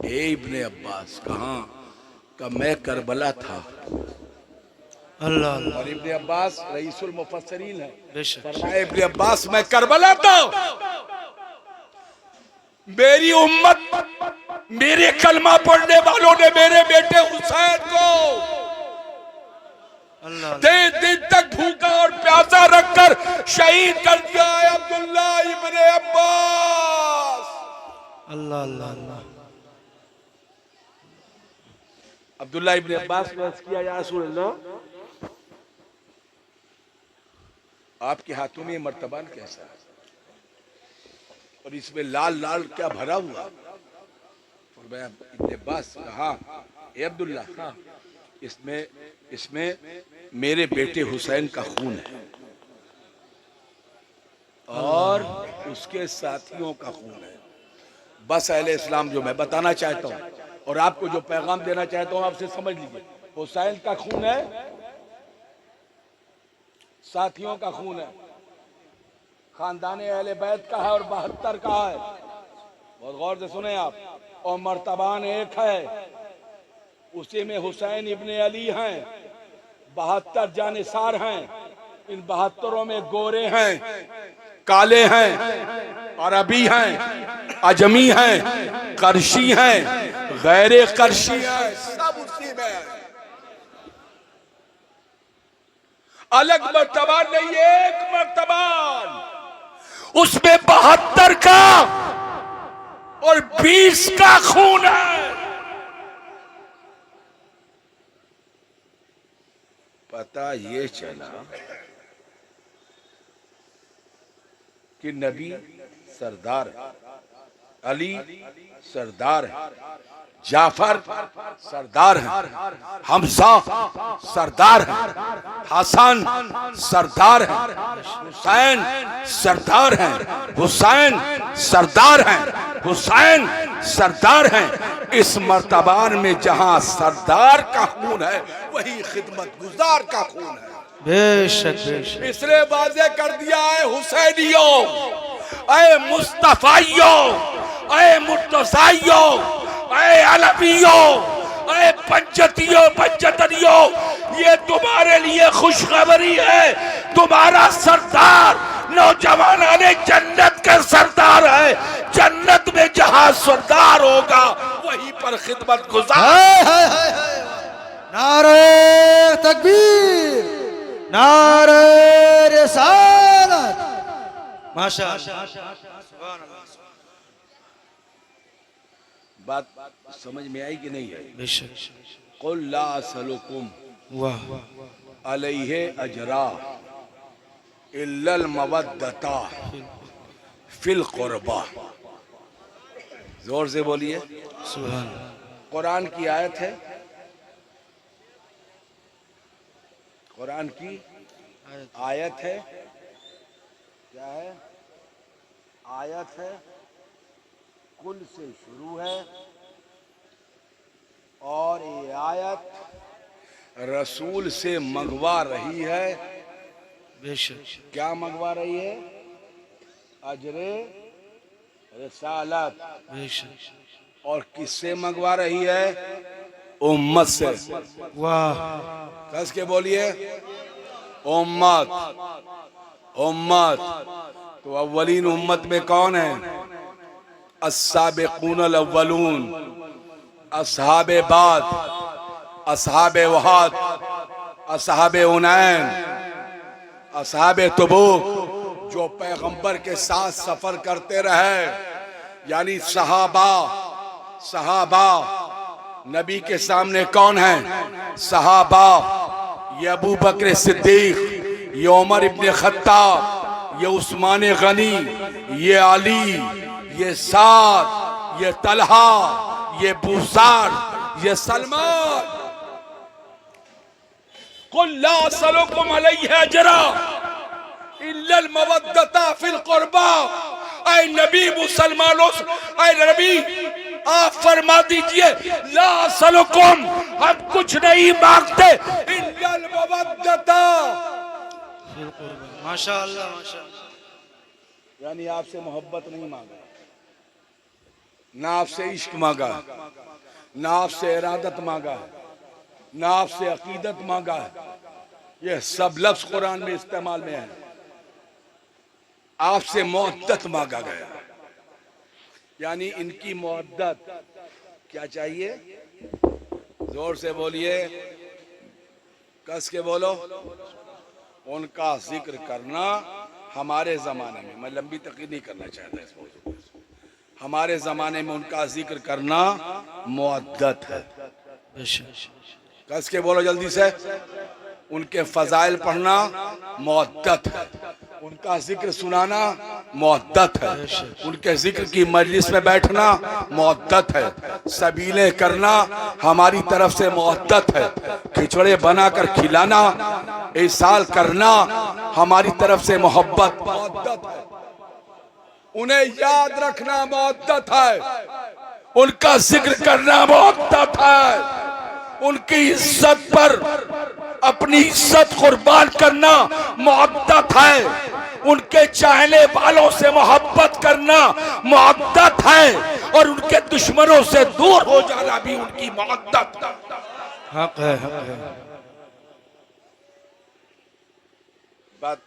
ए इब्ने अब्बास, कहाँ? का मैं करबला था। अल्लाह अल्लाह। और इब्ने अब्बास रईसुल मुफस्सिरीन है। बेशक। फरमाया इब्ने अब्बास मैं करबला था, मेरी उम्मत मेरे कलमा पढ़ने वालों ने मेरे बेटे हुसैन को दिन दिन तक भूखा और प्यासा रखकर शहीद कर दिया है। अब्दुल्ला इब्ने अब्बास। अल्लाह अल्लाह अल्लाह। अब्दुल्ला इब्ने अब्बास ने अर्ज किया या रसूल अल्लाह, आपके हाथों में मर्तबान कैसा है और इसमें लाल लाल क्या भरा हुआ? फरमाया इब्ने अब्बास, हाँ ए अब्दुल्ला, हाँ इसमें मेरे बेटे हुसैन का खून है और उसके साथियों का खून है। बस अहले इस्लाम जो मैं बताना चाहता हूँ और आपको जो पैगाम देना चाहता हूँ आपसे समझ लीजिए। हुसैन का खून है, साथियों का खून है, खानदाने अहले बैत का है और 72 का है। बहुत गौर से सुने आप। और मर्तबान एक है, उसी में हुसैन इब्ने अली हैं। 72 जानिसार हैं। इन 72 में गोरे हैं, काले हैं, अरबी हैं, अजमी हैं, करशी हैं, गैरे करशी हैं, सब उसी में है। अलग मर्तबान नहीं, एक मर्तबान। उसमें 72 का और 20 का खून है। पता ये चला कि नबी सरदार है, अली सरदार है, जाफर सरदार है, हमजा सरदार है, हसन सरदार है, हुसैन सरदार है, हुसैन सरदार है, हुसैन सरदार है। इस मर्तबान में जहां सरदार का खून है वही खिदमत गुजार का खून है। बेशक बेशक। इसने वाज़े कर दिया है हुसैनियों, ऐ मुस्तफाइयों, ऐ मुर्तज़ाइयों, ऐ अलवियों, ऐ पंजतियों पंजतनियों, ये तुम्हारे लिए खुशखबरी है तुम्हारा सरदार नौजवानाने जन्नत का सरदार है। जन्नत में जहां सरदार होगा वहीं पर खिदमत गुजार। हाय नारे तकबीर, नारे रिसालत। माशाअल्लाह। बात समझ में आई कि नहीं आई? बेशक। कुल ला असलुकुम वाह। अलैहि अजरा इल्लल मवद्दता फिल कुर्बा। जोर से बोलिए। सुभान। कुरान की आयत है, कुरान की आयत है। क्या है? आयत है, कुल से शुरू है और ये आयत रसूल से मंगवा रही है। बेशक। क्या मंगवा रही है? अजरे रिसालत। बेशक। और किससे मंगवा रही है? उम्मत से। वाह। कस के बोलिए। उम्मत, उम्मत। तो अव्वलीन उम्मत में कौन है? अस्साबिकून अल-अव्वलून, अस्हाबे बाद, अस्हाबे वहाद, अस्हाबे उनैन, अस्हाबे तबूक, जो पैगंबर के साथ सफर करते रहे, यानी सहाबा। सहाबा नबी के सामने कौन है? सहाबा। ये अबू बकर सिद्दीक, ये उमर इब्ने खत्ताब, ये उस्मान गनी, ये अली, ये साद, ये तलहा, ये बुसार, ये सलमान। कुल ला असलुकुम अलैहि अजरा इल्लल मवद्दता फिल कुर्बा। ऐ नबी मुसलमानों, ऐ नबी आप फरमा दीजिए, ला असलुकुम, हम कुछ नहीं मांगते, इल्लल मवद्दता। माशाअल्लाह माशाअल्लाह। यानी आपसे मोहब्बत नहीं मांगा, ना आपसे इश्क मांगा, ना आपसे इरादत मांगा, ना आपसे अकीदत मांगा है। ये सब लफ्ज कुरान में इस्तेमाल में है। आपसे मोहब्बत मांगा गया, यानी इनकी मोहब्बत क्या चाहिए? जोर से बोलिए, कस के बोलो। उनका जिक्र करना हमारे जमाने में, मैं लंबी तकरीर नहीं करना चाहता इस मौजूद पर, हमारे जमाने में उनका जिक्र करना मुअद्दत है। कस के बोलो जल्दी से। उनके फजाइल पढ़ना मुअद्दत है, उनका जिक्र सुनाना मुअद्दत है, उनके जिक्र की मजलिस में बैठना मुअद्दत है, सबीले करना हमारी तरफ से मुअद्दत है, खिचड़े बनाकर खिलाना, इसाल करना हमारी तरफ से मोहब्बत मुअद्दत है। उन्हें याद रखना मुअद्दत है, उनका जिक्र करना मुअद्दत है, उनकी इज्जत पर अपनी इज्जत कुर्बान करना मुअद्दत है, उनके चाहने वालों से मोहब्बत करना मुअद्दत है, और उनके दुश्मनों से दूर हो जाना भी उनकी मुअद्दत है। हक है, हक है। बात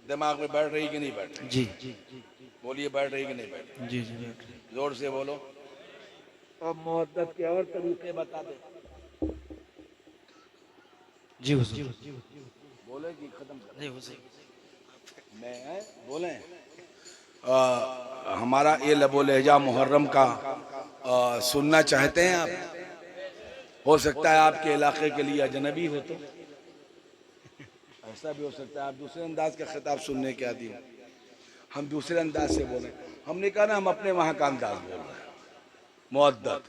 दिमाग में बैठ रही कि नहीं बैठ रही? जी बोलिए, बैठ रही कि नहीं बैठ रही? जी जी। जोर से बोलो। अब मुअद्दत के और तरीके बता दे। जी हुजूर। बोले कि खत्म कर? नहीं हुजूर। मैं बोले हमारा ये लबो लहजा मुहर्रम का सुनना चाहते हैं आप? हो सकता है आपके इलाके के लिए अजनबी हो, तो ऐसा भी हो सकता है आप दूसरे अंदाज का खिताब सुनने के आदी हो। हम दूसरे अंदाज से बोले, हमने कहा ना हम अपने वहाँ का अंदाज बोल रहे हैं। मुअद्दत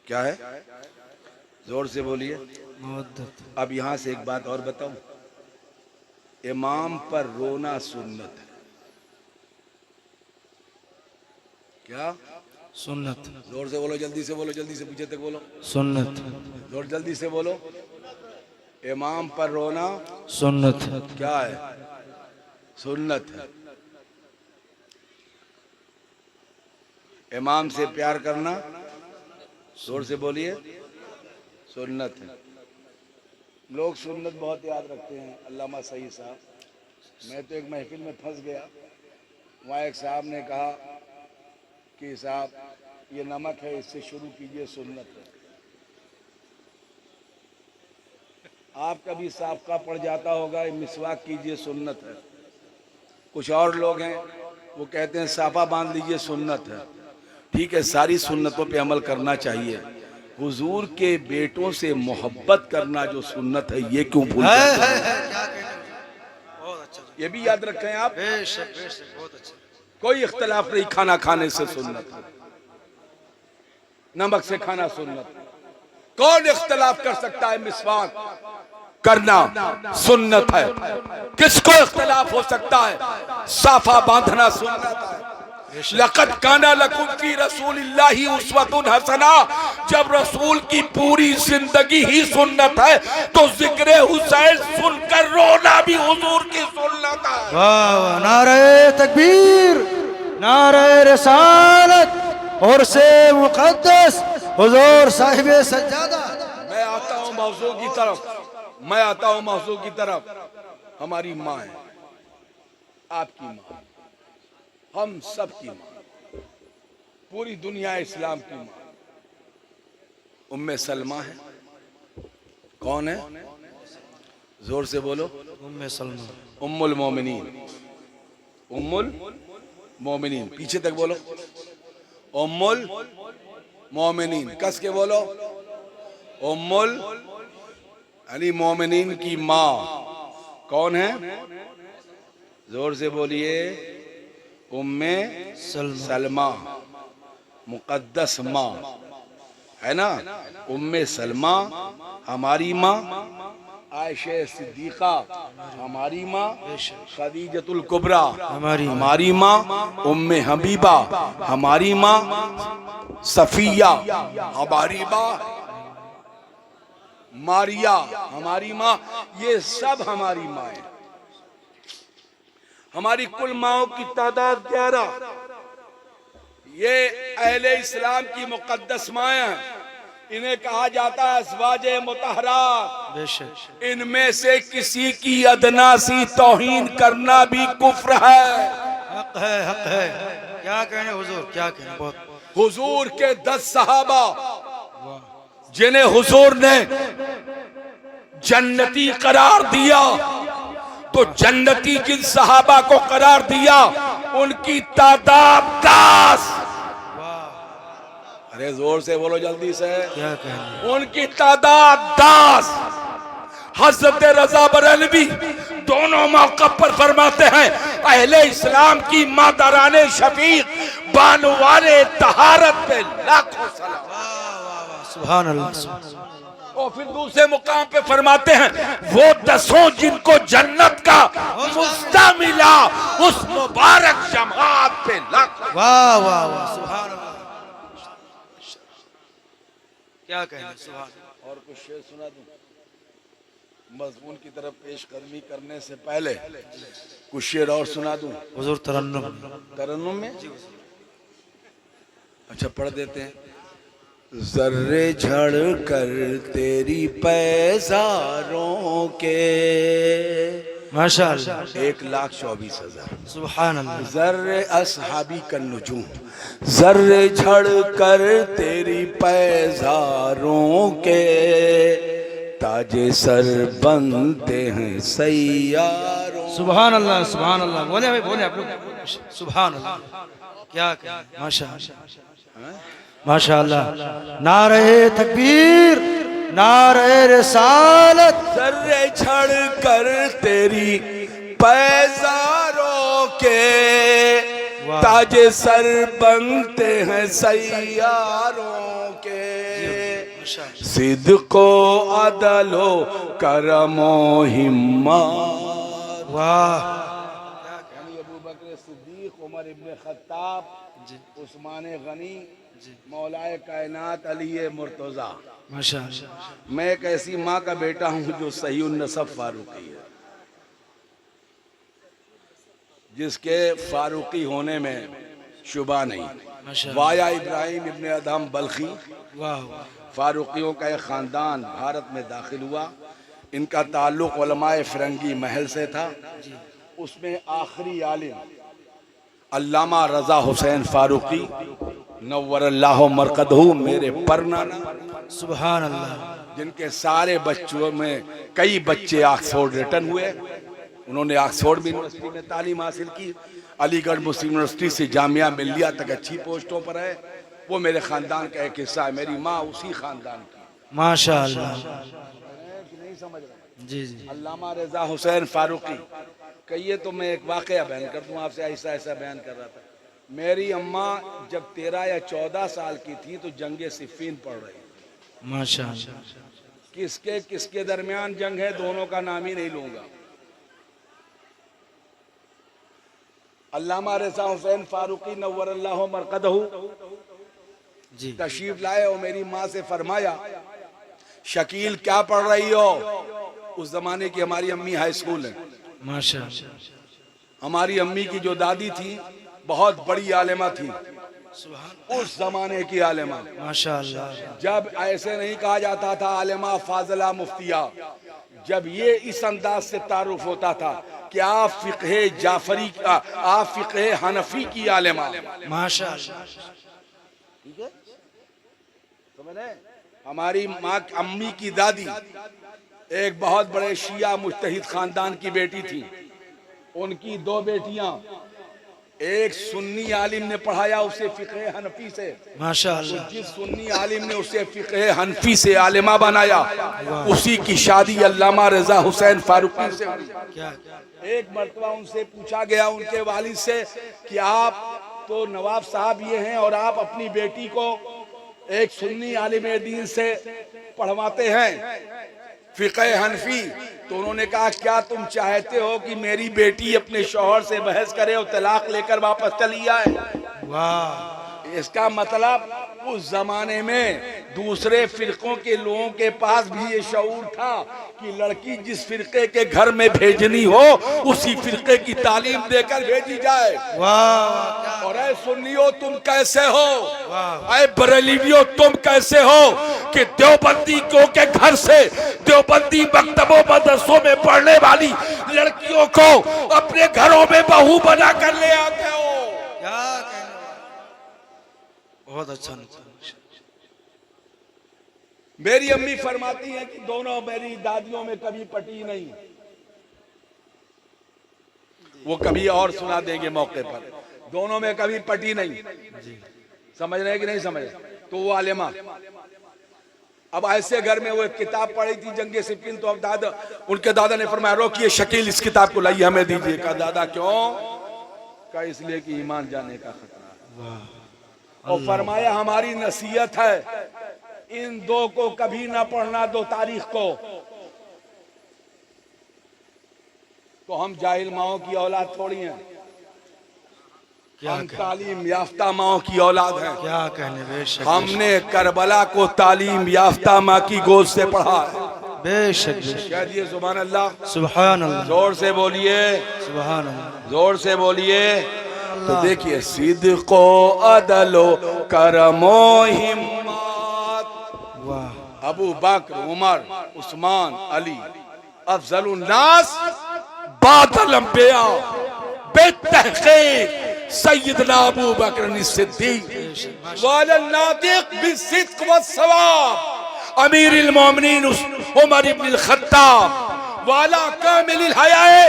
क्या है? जोर से बोलिए। मुअद्दत। अब यहाँ से एक बात और बताऊं, इमाम पर रोना सुन्नत है। क्या सुन्नत? जोर से बोलो, जल्दी से बोलो, जल्दी से पीछे तक बोलो। सुन्नत। जोर जल्दी से बोलो। इमाम पर रोना सुन्नत। क्या है? सुन्नत है। इमाम से प्यार करना, जोर से बोलिए, सुन्नत है। लोग सुन्नत बहुत याद रखते हैं। अल्लामा सईद साहब, मैं तो एक महफिल में फंस गया, वहाँ एक साहब ने कहा कि साहब ये नमक है, इससे शुरू कीजिए, सुन्नत है। आपका भी साफका पड़ जाता होगा, मिसवाक कीजिए, सुन्नत है। कुछ और लोग हैं वो कहते हैं साफा बांध लीजिए, सुन्नत है। ठीक है, सारी सुन्नतों पे अमल करना चाहिए। हुजूर के बेटों से मोहब्बत करना जो सुन्नत है, ये क्यों भूल जाते हैं? क्या कहने बहुत अच्छा, ये भी याद रखें आप। बेशक बेशक, बहुत अच्छा। कोई इख्तलाफ नहीं, खाना खाने से सुन्नत है, नमक से खाना सुन्नत है। कौन इख्तलाफ कर सकता है? मिसवाक करना सुन्नत है। किसको इख्तलाफ हो सकता है? साफा बांधना सुन्नत है। लक़द काना लकुम फी रसूलिल्लाहि उस्वतुन हसना। जब रसूल की पूरी जिंदगी ही सुन्नत है तो जिक्र हुसैन सुनकर रोना भी हुजूर की सुन्नत है। वाह वाह, नारे तकबीर, नारे रिसालत और से मुक़द्दस हुजूर साहिब सज्जादा। मैं आता हूँ मौजू की तरफ, मैं आता हूँ मौजू की तरफ। हमारी माँ है, आपकी माँ, हम सब की माँ, पूरी दुनिया इस्लाम की माँ उम्मे सलमा है। कौन है? जोर से बोलो। उम्मे सलमा, उम्मुल मोमिनीन, उम्मुल मोमिनीन। पीछे तक बोलो, उम्मुल मोमिनीन। कस के बोलो, उम्मुल यानी मोमिनीन की माँ। कौन है? जोर से बोलिए। उम्मे सलमा, मुकद्दस माँ है ना। उम्मे सलमा हमारी माँ, आयशा सिद्दीक़ा हमारी माँ, खदीजतुल कुबरा हमारी माँ, उम्मे हबीबा हमारी माँ, सफिया हमारी माँ, मारिया हमारी माँ। ये सब हमारी माँ है। हमारी कुल माओं की तादाद 11। ये अहले इस्लाम की मुकद्दस माएँ हैं। इन्हें कहा जाता है अज़वाजे मुतहरात। बेशक, इनमें से किसी की अदना सी तौहीन करना भी कुफ्र है। हक है, हक है। क्या कहने हुजूर, क्या कहने। बहुत हुजूर के 10 सहाबा जिन्हें हुजूर ने जन्नती करार दिया, तो जन्नती जिन सहाबा को करार दिया उनकी तादाद 10। अरे जोर से बोलो जल्दी से। क्या कहने। उनकी तादाद 10। हज़रत रज़ा बरेलवी दोनों मौक़ा पर फरमाते हैं अहले इस्लाम की मादराने शफीक बानुवाने तहारत पे लाखों सलाम। सुभान अल्लाह। और फिर दूसरे मुकाम पे फरमाते हैं वो 10 जिनको जन्नत का मुफ्ता मिला उस मुबारक जमात पे लाखों। वाह वाह वाह, सुभान अल्लाह। क्या कहने, सुभान। और कुछ शेर सुना दूं? मज़मून की तरफ पेश कदमी करने से पहले कुछ शेर और सुना दूं? हुजूर तरन्नुम। तरन्नुम में अच्छा पढ़ देते हैं। जर्रे झड़ कर तेरी पैजारों के, माशाअल्लाह, 1,24,000। सुभान अल्लाह। जर्रे असहाबी का नुजूम, जर्रे झड़ कर तेरी पैजारों के, ताजे सर बनते हैं सैयारों। सुभान अल्लाह, सुभान अल्लाह। बोले भाई, बोले आप लोग। सुभान अल्लाह। क्या कहने, माशाअल्लाह, माशाअल्लाह। नारे तकबीर, नारे रिसालत। जर्रे झड़ कर तेरी पैजारों के, ताजे सर बनते हैं सैयारों के, सिद्को अदलो करमो हिम्मत। वाह। यानी अबू बकर सिद्दीक, उमर इब्न खत्ताब, उस्मान गनी, मौलाए कायनात अली मुर्तजा। माशाअल्लाह। मैं एक ऐसी माँ का बेटा हूँ जो सही नसब फारूकी है, जिसके फारूकी होने में शुबा नहीं। वाया इब्राहिम इब्न अदहम बल्खी, वाह। फारूकियों का एक ख़ानदान भारत में दाखिल हुआ। इनका ताल्लुक उलमाए फिरंगी महल से था। उसमें आखिरी आलिम अल्लामा रजा हुसैन फारूकी नव्वरल्लाहु मरकदहू मेरे परनाना, सुभान अल्लाह, जिनके सारे बच्चों में कई बच्चे ऑक्सफोर्ड रिटर्न हुए। उन्होंने ऑक्सफोर्ड यूनिवर्सिटी में तालीम हासिल की, अलीगढ़ मुस्लिम यूनिवर्सिटी से जामिया मिल्लिया तक अच्छी पोस्टों पर है। वो मेरे खानदान का एक हिस्सा है, मेरी माँ उसी खानदान की। माशाअल्लाह। नहीं समझ रहे? जी जी। अल्लामा रजा हुसैन फारूकी। कहिए तो मैं एक वाकया बयान कर दूं आपसे, ऐसा ऐसा बयान कर रहा था। मेरी अम्मा जब 13 या 14 साल की थी तो जंगे सिफ़ीन पढ़ रही थी। माशाअल्लाह। किसके किसके दरमियान जंग है, दोनों का नाम ही नहीं लूंगा। अल्लामा रजा हुसैन फारूकी नव्वरल्लाहु मरकदहू जी। तशरीफ लाए और मेरी माँ से फरमाया, शकील क्या पढ़ रही हो? उस जमाने की हमारी अम्मी हाई स्कूल है। माशाअल्लाह। हमारी अम्मी की जो दादी थी बहुत बड़ी आलिमा थी, उस जमाने की आलिमा। माशाअल्लाह। जब ऐसे नहीं कहा जाता था आलिमा फाजला मुफ्तिया, जब ये इस अंदाज से तारुफ होता था कि आप फिक़हे जाफरी, आप फिक़हे हनफी की आलिमा। माशाअल्लाह। ठीक है, समझ रहे? हमारी माँ अम्मी की दादी एक बहुत बड़े शिया मुज्तहिद खानदान की बेटी थी। उनकी 2 बेटियां, एक सुन्नी आलिम ने पढ़ाया उसे फिक़हे हनफी से। माशाअल्लाह। जिस सुन्नी आलिम ने उसे फिक़हे हनफी से आलिमा बनाया, उसी की शादी अल्लामा रजा हुसैन फारूकी से हुई। क्या? एक मर्तबा उनसे पूछा गया उनके वालिद से कि आप तो नवाब साहब ये हैं और आप अपनी बेटी को एक सुन्नी आलिम दीन से पढ़वाते हैं फिक़हे हनफी, तो उन्होंने कहा क्या तुम चाहते हो कि मेरी बेटी अपने शौहर से बहस करे और तलाक लेकर वापस चली आए? वाह। इसका मतलब उस जमाने में दूसरे फिरकों के लोगों के पास भी ये शऊर था कि लड़की जिस फिरके के घर में भेजनी हो उसी फिरके की तालीम देकर भेजी जाए। वाह। और ऐ सुन्नियो तुम कैसे हो, ऐ बरेलवियो तुम कैसे हो कि देवबंदी को के घर से देवबंदी मकतबों मदरसों में पढ़ने वाली लड़कियों को अपने घरों में बहू बना कर ले आते हो? क्या कहने? बहुत अच्छा। मेरी अम्मी फरमाती हैं कि दोनों मेरी दादियों में कभी पटी नहीं। वो कभी और सुना देंगे मौके पर, दोनों में कभी पटी नहीं। समझ रहे हैं कि नहीं समझ? तो वो आलिमा। अब ऐसे घर में वो एक किताब पढ़ी थी जंगे सिफ़ीन, तो अब दादा, उनके दादा ने फरमाया रोकिए शकील इस किताब को लाइए हमें दीजिए। कहा दादा क्यों? कहा इसलिए कि ईमान जाने का खतरा। और फरमाया हमारी नसीहत है इन 2 को कभी ना पढ़ना 2 तारीख को। तो हम जाहिल माओ की औलाद थोड़ी हैं, हम तालीम याफ्ता माओ की औलाद हैं। क्या कहने? बेशक। हमने करबला को तालीम याफ्ता माँ की गोद से पढ़ा है। बेशक। कह दिए सुभान अल्लाह। सुभान अल्लाह। जोर से बोलिए, सुभान अल्लाह। जोर से बोलिए। तो देखिए सिद्को अदलो करमो हिम्मत, वाह। अबू बकर उमर उस्मान अली अफजलुन नास बादल अंबिया बेतहकीक सैयदना अबू बकर सिद्दीक वाला नातिक बिसिद्क व सवाब अमीरुल मोमिनीन उमर इब्न खत्ताब वाला कामिल हयाए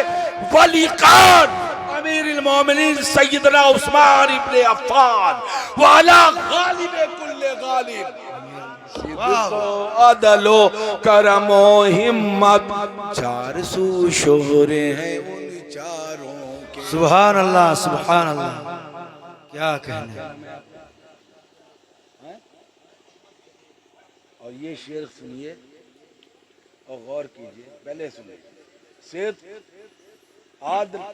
वलीकान अमीरुल मोमिनीन सैयदना उस्मान इब्न अफ्फान वाला गालिब कुल्ले गालिब सिद्को अदलो करमो हिम्मत 400 शोहरे हैं उन चारों के। सुभान अल्लाह। सुभान अल्लाह। क्या कहने? और ये शेर सुनिए और गौर कीजिए, पहले सुनिए। सिद्क आदल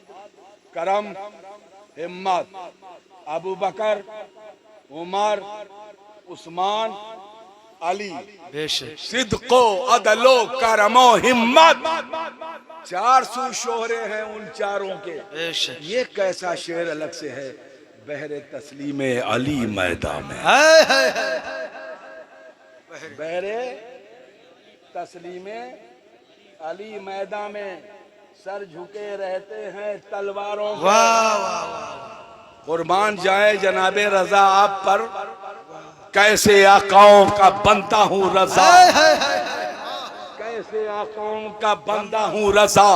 करम हिम्मत अबू बकर उमर उस्मान अली। बेशक। सिद्को अदलो करमो हिम्मत 400 शोहरे हैं उन चारों के। बेशक। ये कैसा शेर अलग से है? बहरे तस्लीम अली मैदान में, बहरे तस्लीम अली मैदान में सर झुके रहते हैं तलवारों के। वाह वाह वाह, कुर्बान जाए जनाबे रजा आप पर, कैसे आकाओं का बनता हूँ रजा, कैसे आकाओं का बंदा हूँ रजा,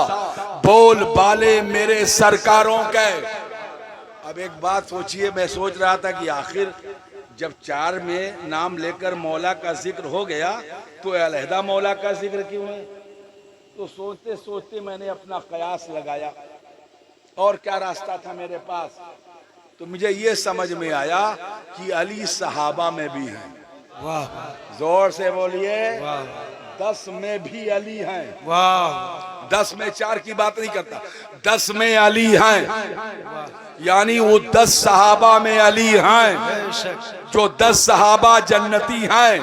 बोल बाले मेरे सरकारों के। अब एक बात सोचिए, मैं सोच रहा था कि आखिर जब 4 में नाम लेकर मौला का जिक्र हो गया तो अलहदा मौला का जिक्र क्यों है? तो सोचते सोचते मैंने अपना कयास लगाया और क्या रास्ता था मेरे पास, तो मुझे ये समझ में आया कि अली सहाबा में भी हैं। वाह जोर से बोलिए, वाह 10 में भी अली हैं। वाह, 10 में 4 की बात नहीं करता, 10 में अली हैं, यानी वो 10 सहाबा में अली हैं, जो 10 सहाबा जन्नती हैं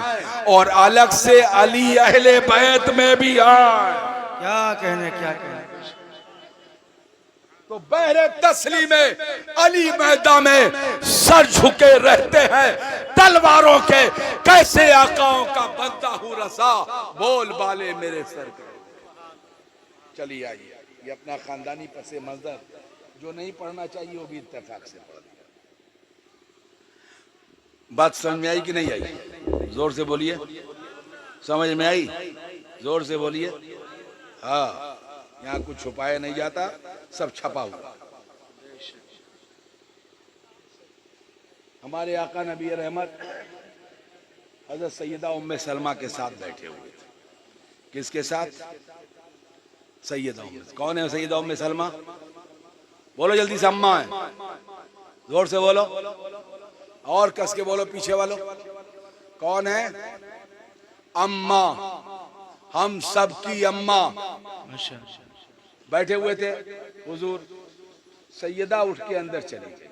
और अलग से अली अहले बैत में भी हैं। क्या कहने क्या कहने। तो बहरे तस्ली में अली मैदान में सर झुके रहते हैं तलवारों के, कैसे आकाओं का बनता हूँ रसा, बोल बाले मेरे सर के। चलिए आइए, ये अपना खानदानी पसे मंजर, जो नहीं पढ़ना चाहिए वो भी इत्तेफाक से पढ़ दिया। बात समझ में आई कि नहीं आई? जोर से बोलिए, समझ में आई? जोर से बोलिए। हाँ, यहाँ कुछ छुपाया नहीं जाता, सब छपा हुआ। हमारे आका नबी रहमत हजरत सैयदा उम्मे सलमा के साथ बैठे हुए थे। किसके साथ? सैयदा उम्मे। कौन है सैयदा उम्मे सलमा? बोलो जल्दी से, अम्मा है, जोर से बोलो और कस के बोलो पीछे वालों। कौन है? अम्मा, हम सब की अम्मा। बैठे हुए थे हुजूर, सैयदा उठ के अंदर चली गई,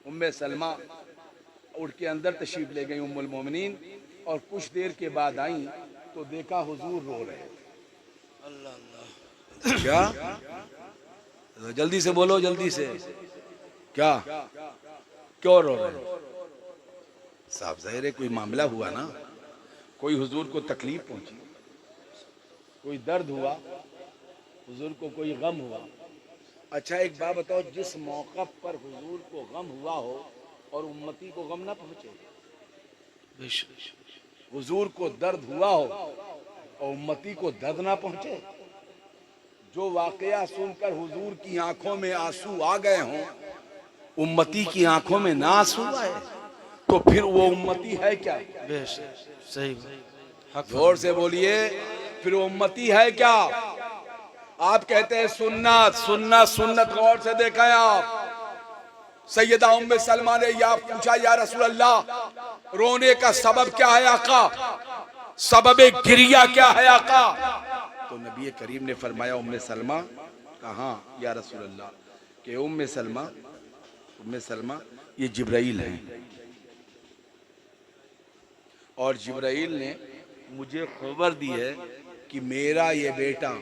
उम्मे सलमा उठ के अंदर तशरीफ ले गई उम्मुल मोमिनीन, और कुछ देर के बाद आई तो देखा हुजूर रो रहे थे। अल्लाह, क्या? जल्दी से बोलो, जल्दी से। क्या? क्यों रो रहे? साहब जाहिर है कोई मामला हुआ ना, कोई हुजूर को तकलीफ पहुंची, कोई दर्द हुआ, हुजूर को कोई गम हुआ। अच्छा एक बात बताओ, जिस मौका पर हुजूर को गम हुआ हो और उम्मती को गम ना पहुंचे, हुजूर को दर्द हुआ हो और उम्मती को दर्द ना पहुंचे, जो वाकया सुनकर हुजूर की आंखों में आंसू आ गए हों, उम्मती की आंखों में ना आंसू आए, तो फिर वो उम्मती है क्या? सही, जोर से बोलिए, फिर वो उम्मती है क्या? आप कहते हैं सुन्नत, सुन्नत, सुन्नत गौर से देखें आप। सैयदा उम्मे सलमा ने या पूछा, या रसूल अल्लाह रोने का सबब क्या है आका, सबबे गिरिया क्या है आका? तो नबी करीम ने फरमाया, उम्मे सलमा कहाँ या रसूल अल्लाह, कि उम्मे सलमा ये जिब्राइल हैं, और जिब्राइल ने मुझे खबर दी है कि मेरा ये बेटा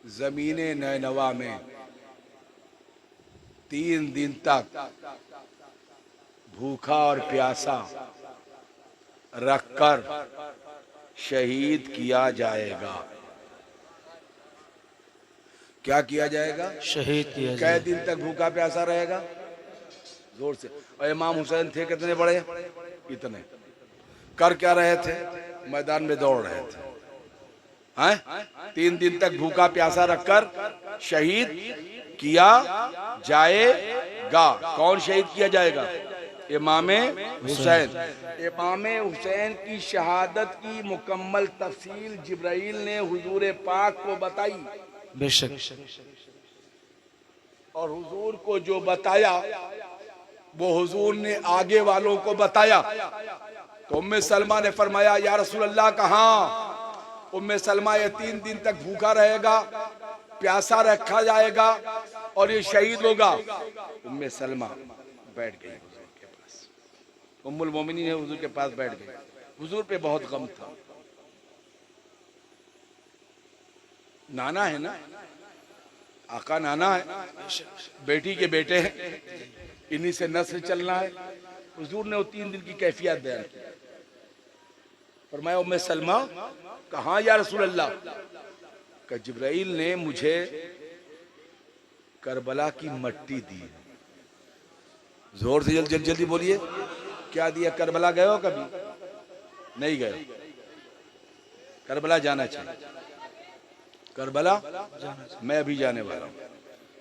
जमीने नैनवा में 3 दिन तक भूखा और प्यासा रखकर शहीद किया जाएगा। क्या किया जाएगा? शहीद किया कै दिन तक भूखा प्यासा रहेगा? जोर से। और इमाम हुसैन थे कितने बड़े? इतने। कर क्या रहे थे? मैदान में दौड़ रहे थे। हैं? 3 दिन तक भूखा प्यासा रखकर शहीद किया जाएगा। कौन शहीद किया जाएगा? इमाम हुसैन। इमाम हुसैन की शहादत की मुकम्मल तफसील जिब्राइल ने हुजूर पाक को बताई। बेशक। और हुजूर को जो बताया वो हुजूर ने आगे वालों को बताया। तो उम्मे सलमा ने फरमाया, या रसूल अल्लाह कहाँ? उम्मे सलमा ये 3 दिन तक भूखा रहेगा, प्यासा रखा जाएगा और ये शहीद होगा। उम्मे सलमा बैठ गई हुजूर के पास, उम्मुल मोमिनीन ने हुजूर के पास बैठ गई। हुजूर पे बहुत गम था। नाना है ना, आका नाना है, बेटी के बेटे हैं, इन्हीं से नस्ल चलना है। हुजूर ने वो 3 दिन की कैफियत बयान की। फरमाया उम्मे सलमा कहाँ या रसूल अल्लाह? का जिब्राइल ने मुझे करबला की मट्टी दी। जोर से जल्दी जल्दी बोलिए, क्या दिया? करबला गए हो कभी? नहीं गए? करबला जाना चाहिए। करबला मैं अभी जाने वाला हूँ,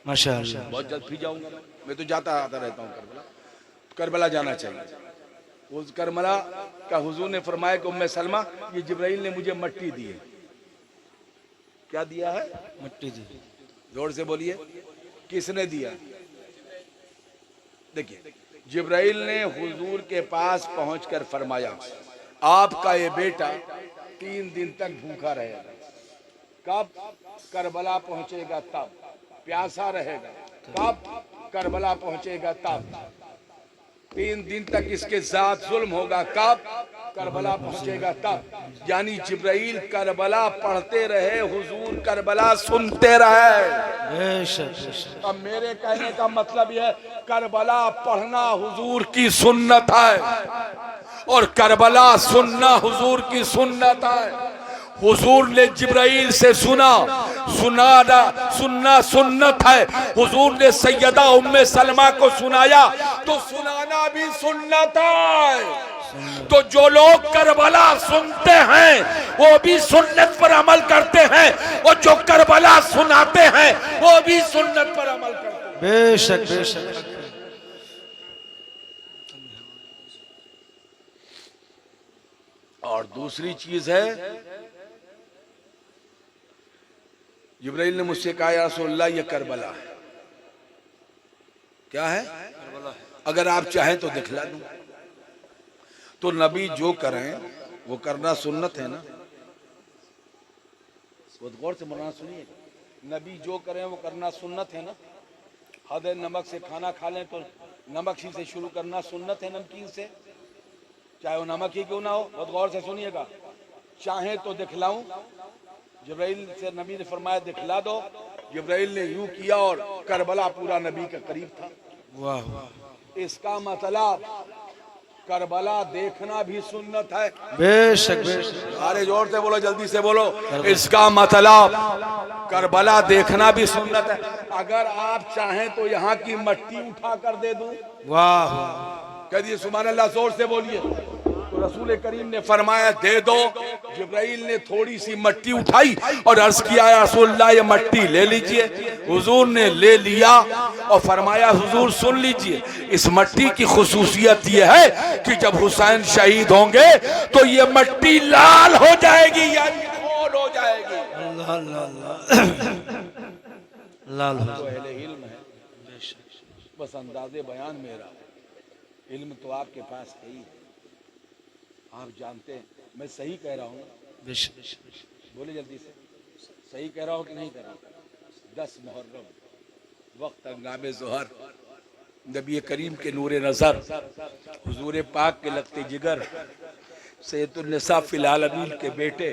माशाअल्लाह। बहुत जल्द फिर जाऊंगा। मैं तो जाता आता रहता हूँ करबला। करबला जाना चाहिए। उस करबला का हुजूर ने फरमाया कि उम्मे सलमा ये जिब्राइल ने मुझे मट्टी दी है। क्या दिया है? मिट्टी दी। जोर से बोलिए, किसने दिया? देखिए, जिब्राइल ने हुजूर के पास पहुंचकर फरमाया आपका ये बेटा 3 दिन तक भूखा रहेगा। कब? करबला पहुंचेगा तब। प्यासा रहेगा कब? करबला पहुंचेगा तब। 3 दिन तक इसके साथ जुल्म होगा कब? करबला पहुंचेगा तब। यानी जिब्राइल करबला पढ़ते रहे, हुजूर करबला सुनते रहे। बेशक। अब मेरे कहने का मतलब यह है करबला पढ़ना हुजूर की सुन्नत है और करबला सुनना हुजूर की सुन्नत है। हुजूर ने जिब्राइल से सुनना सुन्नत है। हुजूर ने सैयदा उम्मे सलमा को सुनाया तो सुनाना भी सुन्नत है। तो जो लोग करबला सुनते हैं वो भी सुन्नत पर अमल करते हैं और जो करबला सुनाते हैं वो भी सुन्नत पर अमल करते हैं। बेशक बेशक। और दूसरी चीज है, जिब्राइल ने मुझसे कहा या रसूलल्लाह ये करबला है। क्या है? अगर आप चाहें तो दिखला दूं। तो नबी जो करें वो करना सुन्नत है ना। बहुत गौर से मौलाना सुनिए, नबी जो करें वो करना सुन्नत है ना। हद नमक से खाना खा लें तो नमक ही से शुरू करना सुन्नत है, नमकीन से, चाहे वो नमक ही क्यों ना हो। बहुत गौर से सुनिएगा, चाहे तो दिखलाऊं। जिब्राइल से नबी ने फरमाया दिखला दो। जिब्राइल ने यूं किया और करबला पूरा नबी के करीब था। वाह वाह। इसका मतलब करबला देखना भी सुन्नत है। बेशक बेशक। अरे जोर से बोलो, जल्दी से बोलो। इसका मतलब करबला देखना भी सुन्नत है। अगर आप चाहें तो यहाँ की मट्टी उठा कर दे दूं। वाह। कह दिए सुभान अल्लाह, जोर से बोलिए। तो रसूल करीम ने फरमाया दे दो। जिब्राइल ने थोड़ी सी मट्टी उठाई और अर्ज किया या रसूलल्लाह ये मट्टी ले लीजिए। हुजूर ने ले लिया और फरमाया हुजूर सुन लीजिए, इस मट्टी की खुसूसियत ये है कि जब हुसैन शहीद होंगे तो ये मट्टी लाल हो जाएगी, यानी खोल हो जाएगी। अल्लाह अल्लाह लाल तो अहले इल्म है, बस अंदाजे बयान मेरा, इल्म तो आपके पास है ही, आप जानते हैं मैं सही कह रहा हूँ। बोले जल्दी से, सही कह रहा हूँ कि नहीं कह रहा हूँ? 10 मुहर्रम वक्त हंगामे ज़ोहर, नबी करीम के नूरे नज़र, हुजूर पाक के लगते जिगर, सैयदुन्निसा फिल आलमीन के बेटे,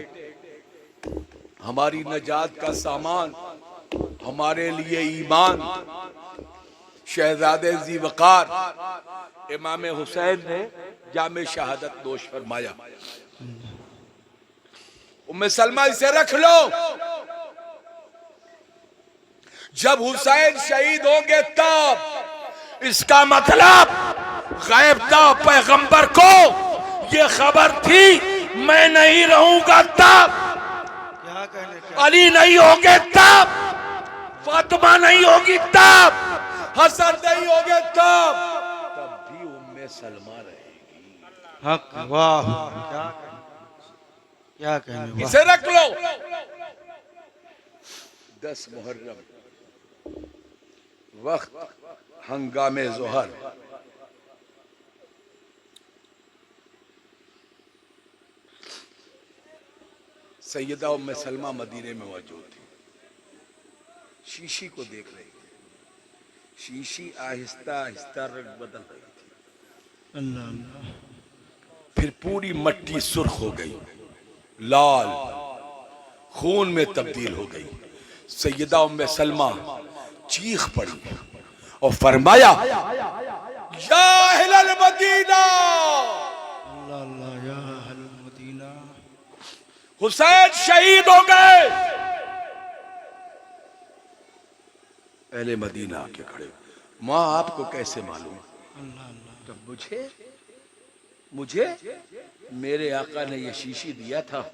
हमारी नजात का सामान, हमारे लिए ईमान, शहजादे ज़ी वक़ार इमाम हुसैन ने जामे शहादत नोश फरमाया। उम्मे सलमा इसे रख लो, जब हुसैन शहीद होंगे तब। इसका मतलब गैब था, पैगंबर को ये खबर थी मैं नहीं रहूंगा तब, क्या कहने अली नहीं होंगे तब, फातिमा नहीं होगी तब, हसन नहीं होंगे तब भी उम्मे सलमा रहेगी। हक। वाह। क्या कहने। इसे रख लो। 10 मुहर्रम वक्त हंगामे ज़ोहर, सैयदा उम्मे सलमा मदीने में मौजूद थी, शीशी को देख रही थी। शीशी आहिस्ता आहिस्ता रंग बदल रही थी। अल्लाह। फिर पूरी मट्टी सुर्ख हो गई, लाल खून में तब्दील हो गई। सैयदा उम्मे सलमा चीख पड़ी और फरमाया या अहलल मदीना, हुसैन शहीद हो गए, अहले मदीना आके खड़े। माँ आपको कैसे मालूम? तो मुझे मेरे आका ने ये शीशी दिया था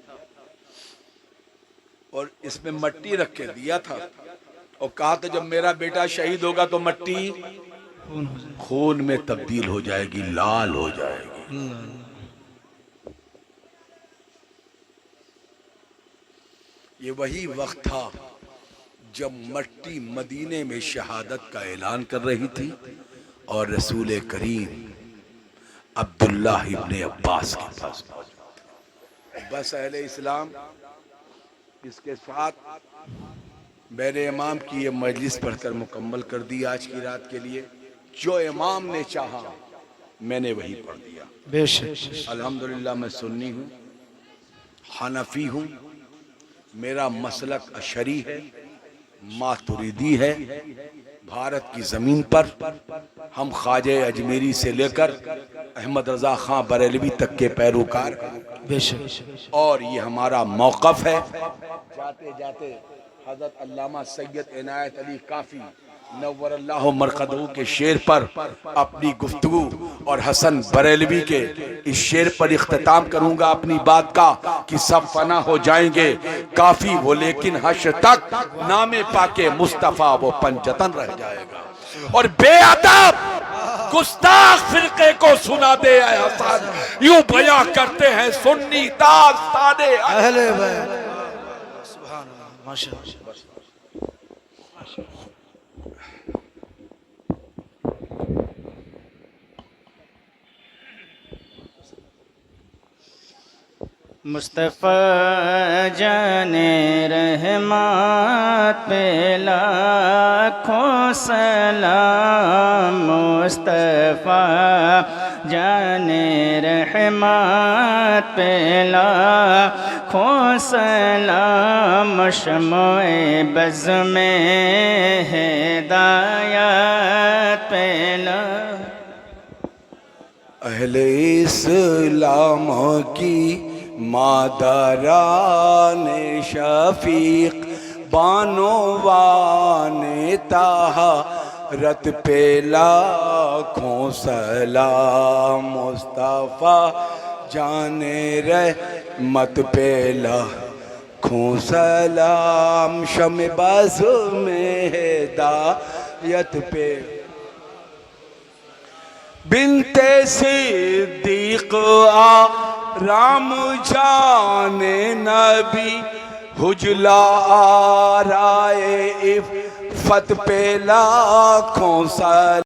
और इसमें मट्टी रख के दिया था और कहा था जब मेरा बेटा शहीद होगा तो मट्टी खून में तब्दील हो जाएगी, लाल हो जाएगी। ये वही वक्त था जब मट्टी मदीने में शहादत का ऐलान कर रही थी और रसूल करीम अब्दुल्ला इब्ने अब्बास के पास पहुंचा। बस अहले इस्लाम, इसके साथ मैंने इमाम की ये मजलिस पढ़कर मुकम्मल कर दी आज की रात के लिए। जो इमाम ने चाहा मैंने वही पढ़ दिया। बेशक अल्हम्दुलिल्लाह मैं सुन्नी हूँ, हनफी हूँ, मेरा मसलक अशरी है, मातुरीदी है। भारत की ज़मीन पर हम ख्वाजे अजमेरी से लेकर अहमद रज़ा खां बरेलवी तक के पैरोकार, बेशक और ये हमारा मौक़िफ़ है। जाते जाते हज़रत अल्लामा सैयद इनायत अली काफ़ी नव्वरल्लाहु मरक़दहू के शेर पर अपनी गुफ्तगू और हसन बरेलवी के इस शेर पर इख्तिताम करूंगा अपनी बात का कि सब फना हो जाएंगे काफी वो, लेकिन हश्र तक नामे पाके मुस्तफ़ा वो पंजतन रह जाएगा। और बेअदब गुस्ताख फिरके को सुना दे ऐ हसन, यूं बयां करते हैं सुन्नी दास्ताने अहले बैत। सुभान अल्लाह, माशाअल्लाह। मुस्तफ़ा जाने रहमत पे लाखों सलाम, मुस्तफ़ा जाने रहमत पे लाखों सलाम, शम्ए बज़ में हिदायत पे अहले इस्लाम की मादराने शफीक बानोवाने ताहरत पे लाखों सलाम, मुस्तफ़ा जाने रहमत पे लाखों सलाम, शम्ए बज़ में हिदायत पे बिनते सिद्दीक़ राम जाने नबी, हुजला आराए इफ़्फ़त पे लाखों सलाम।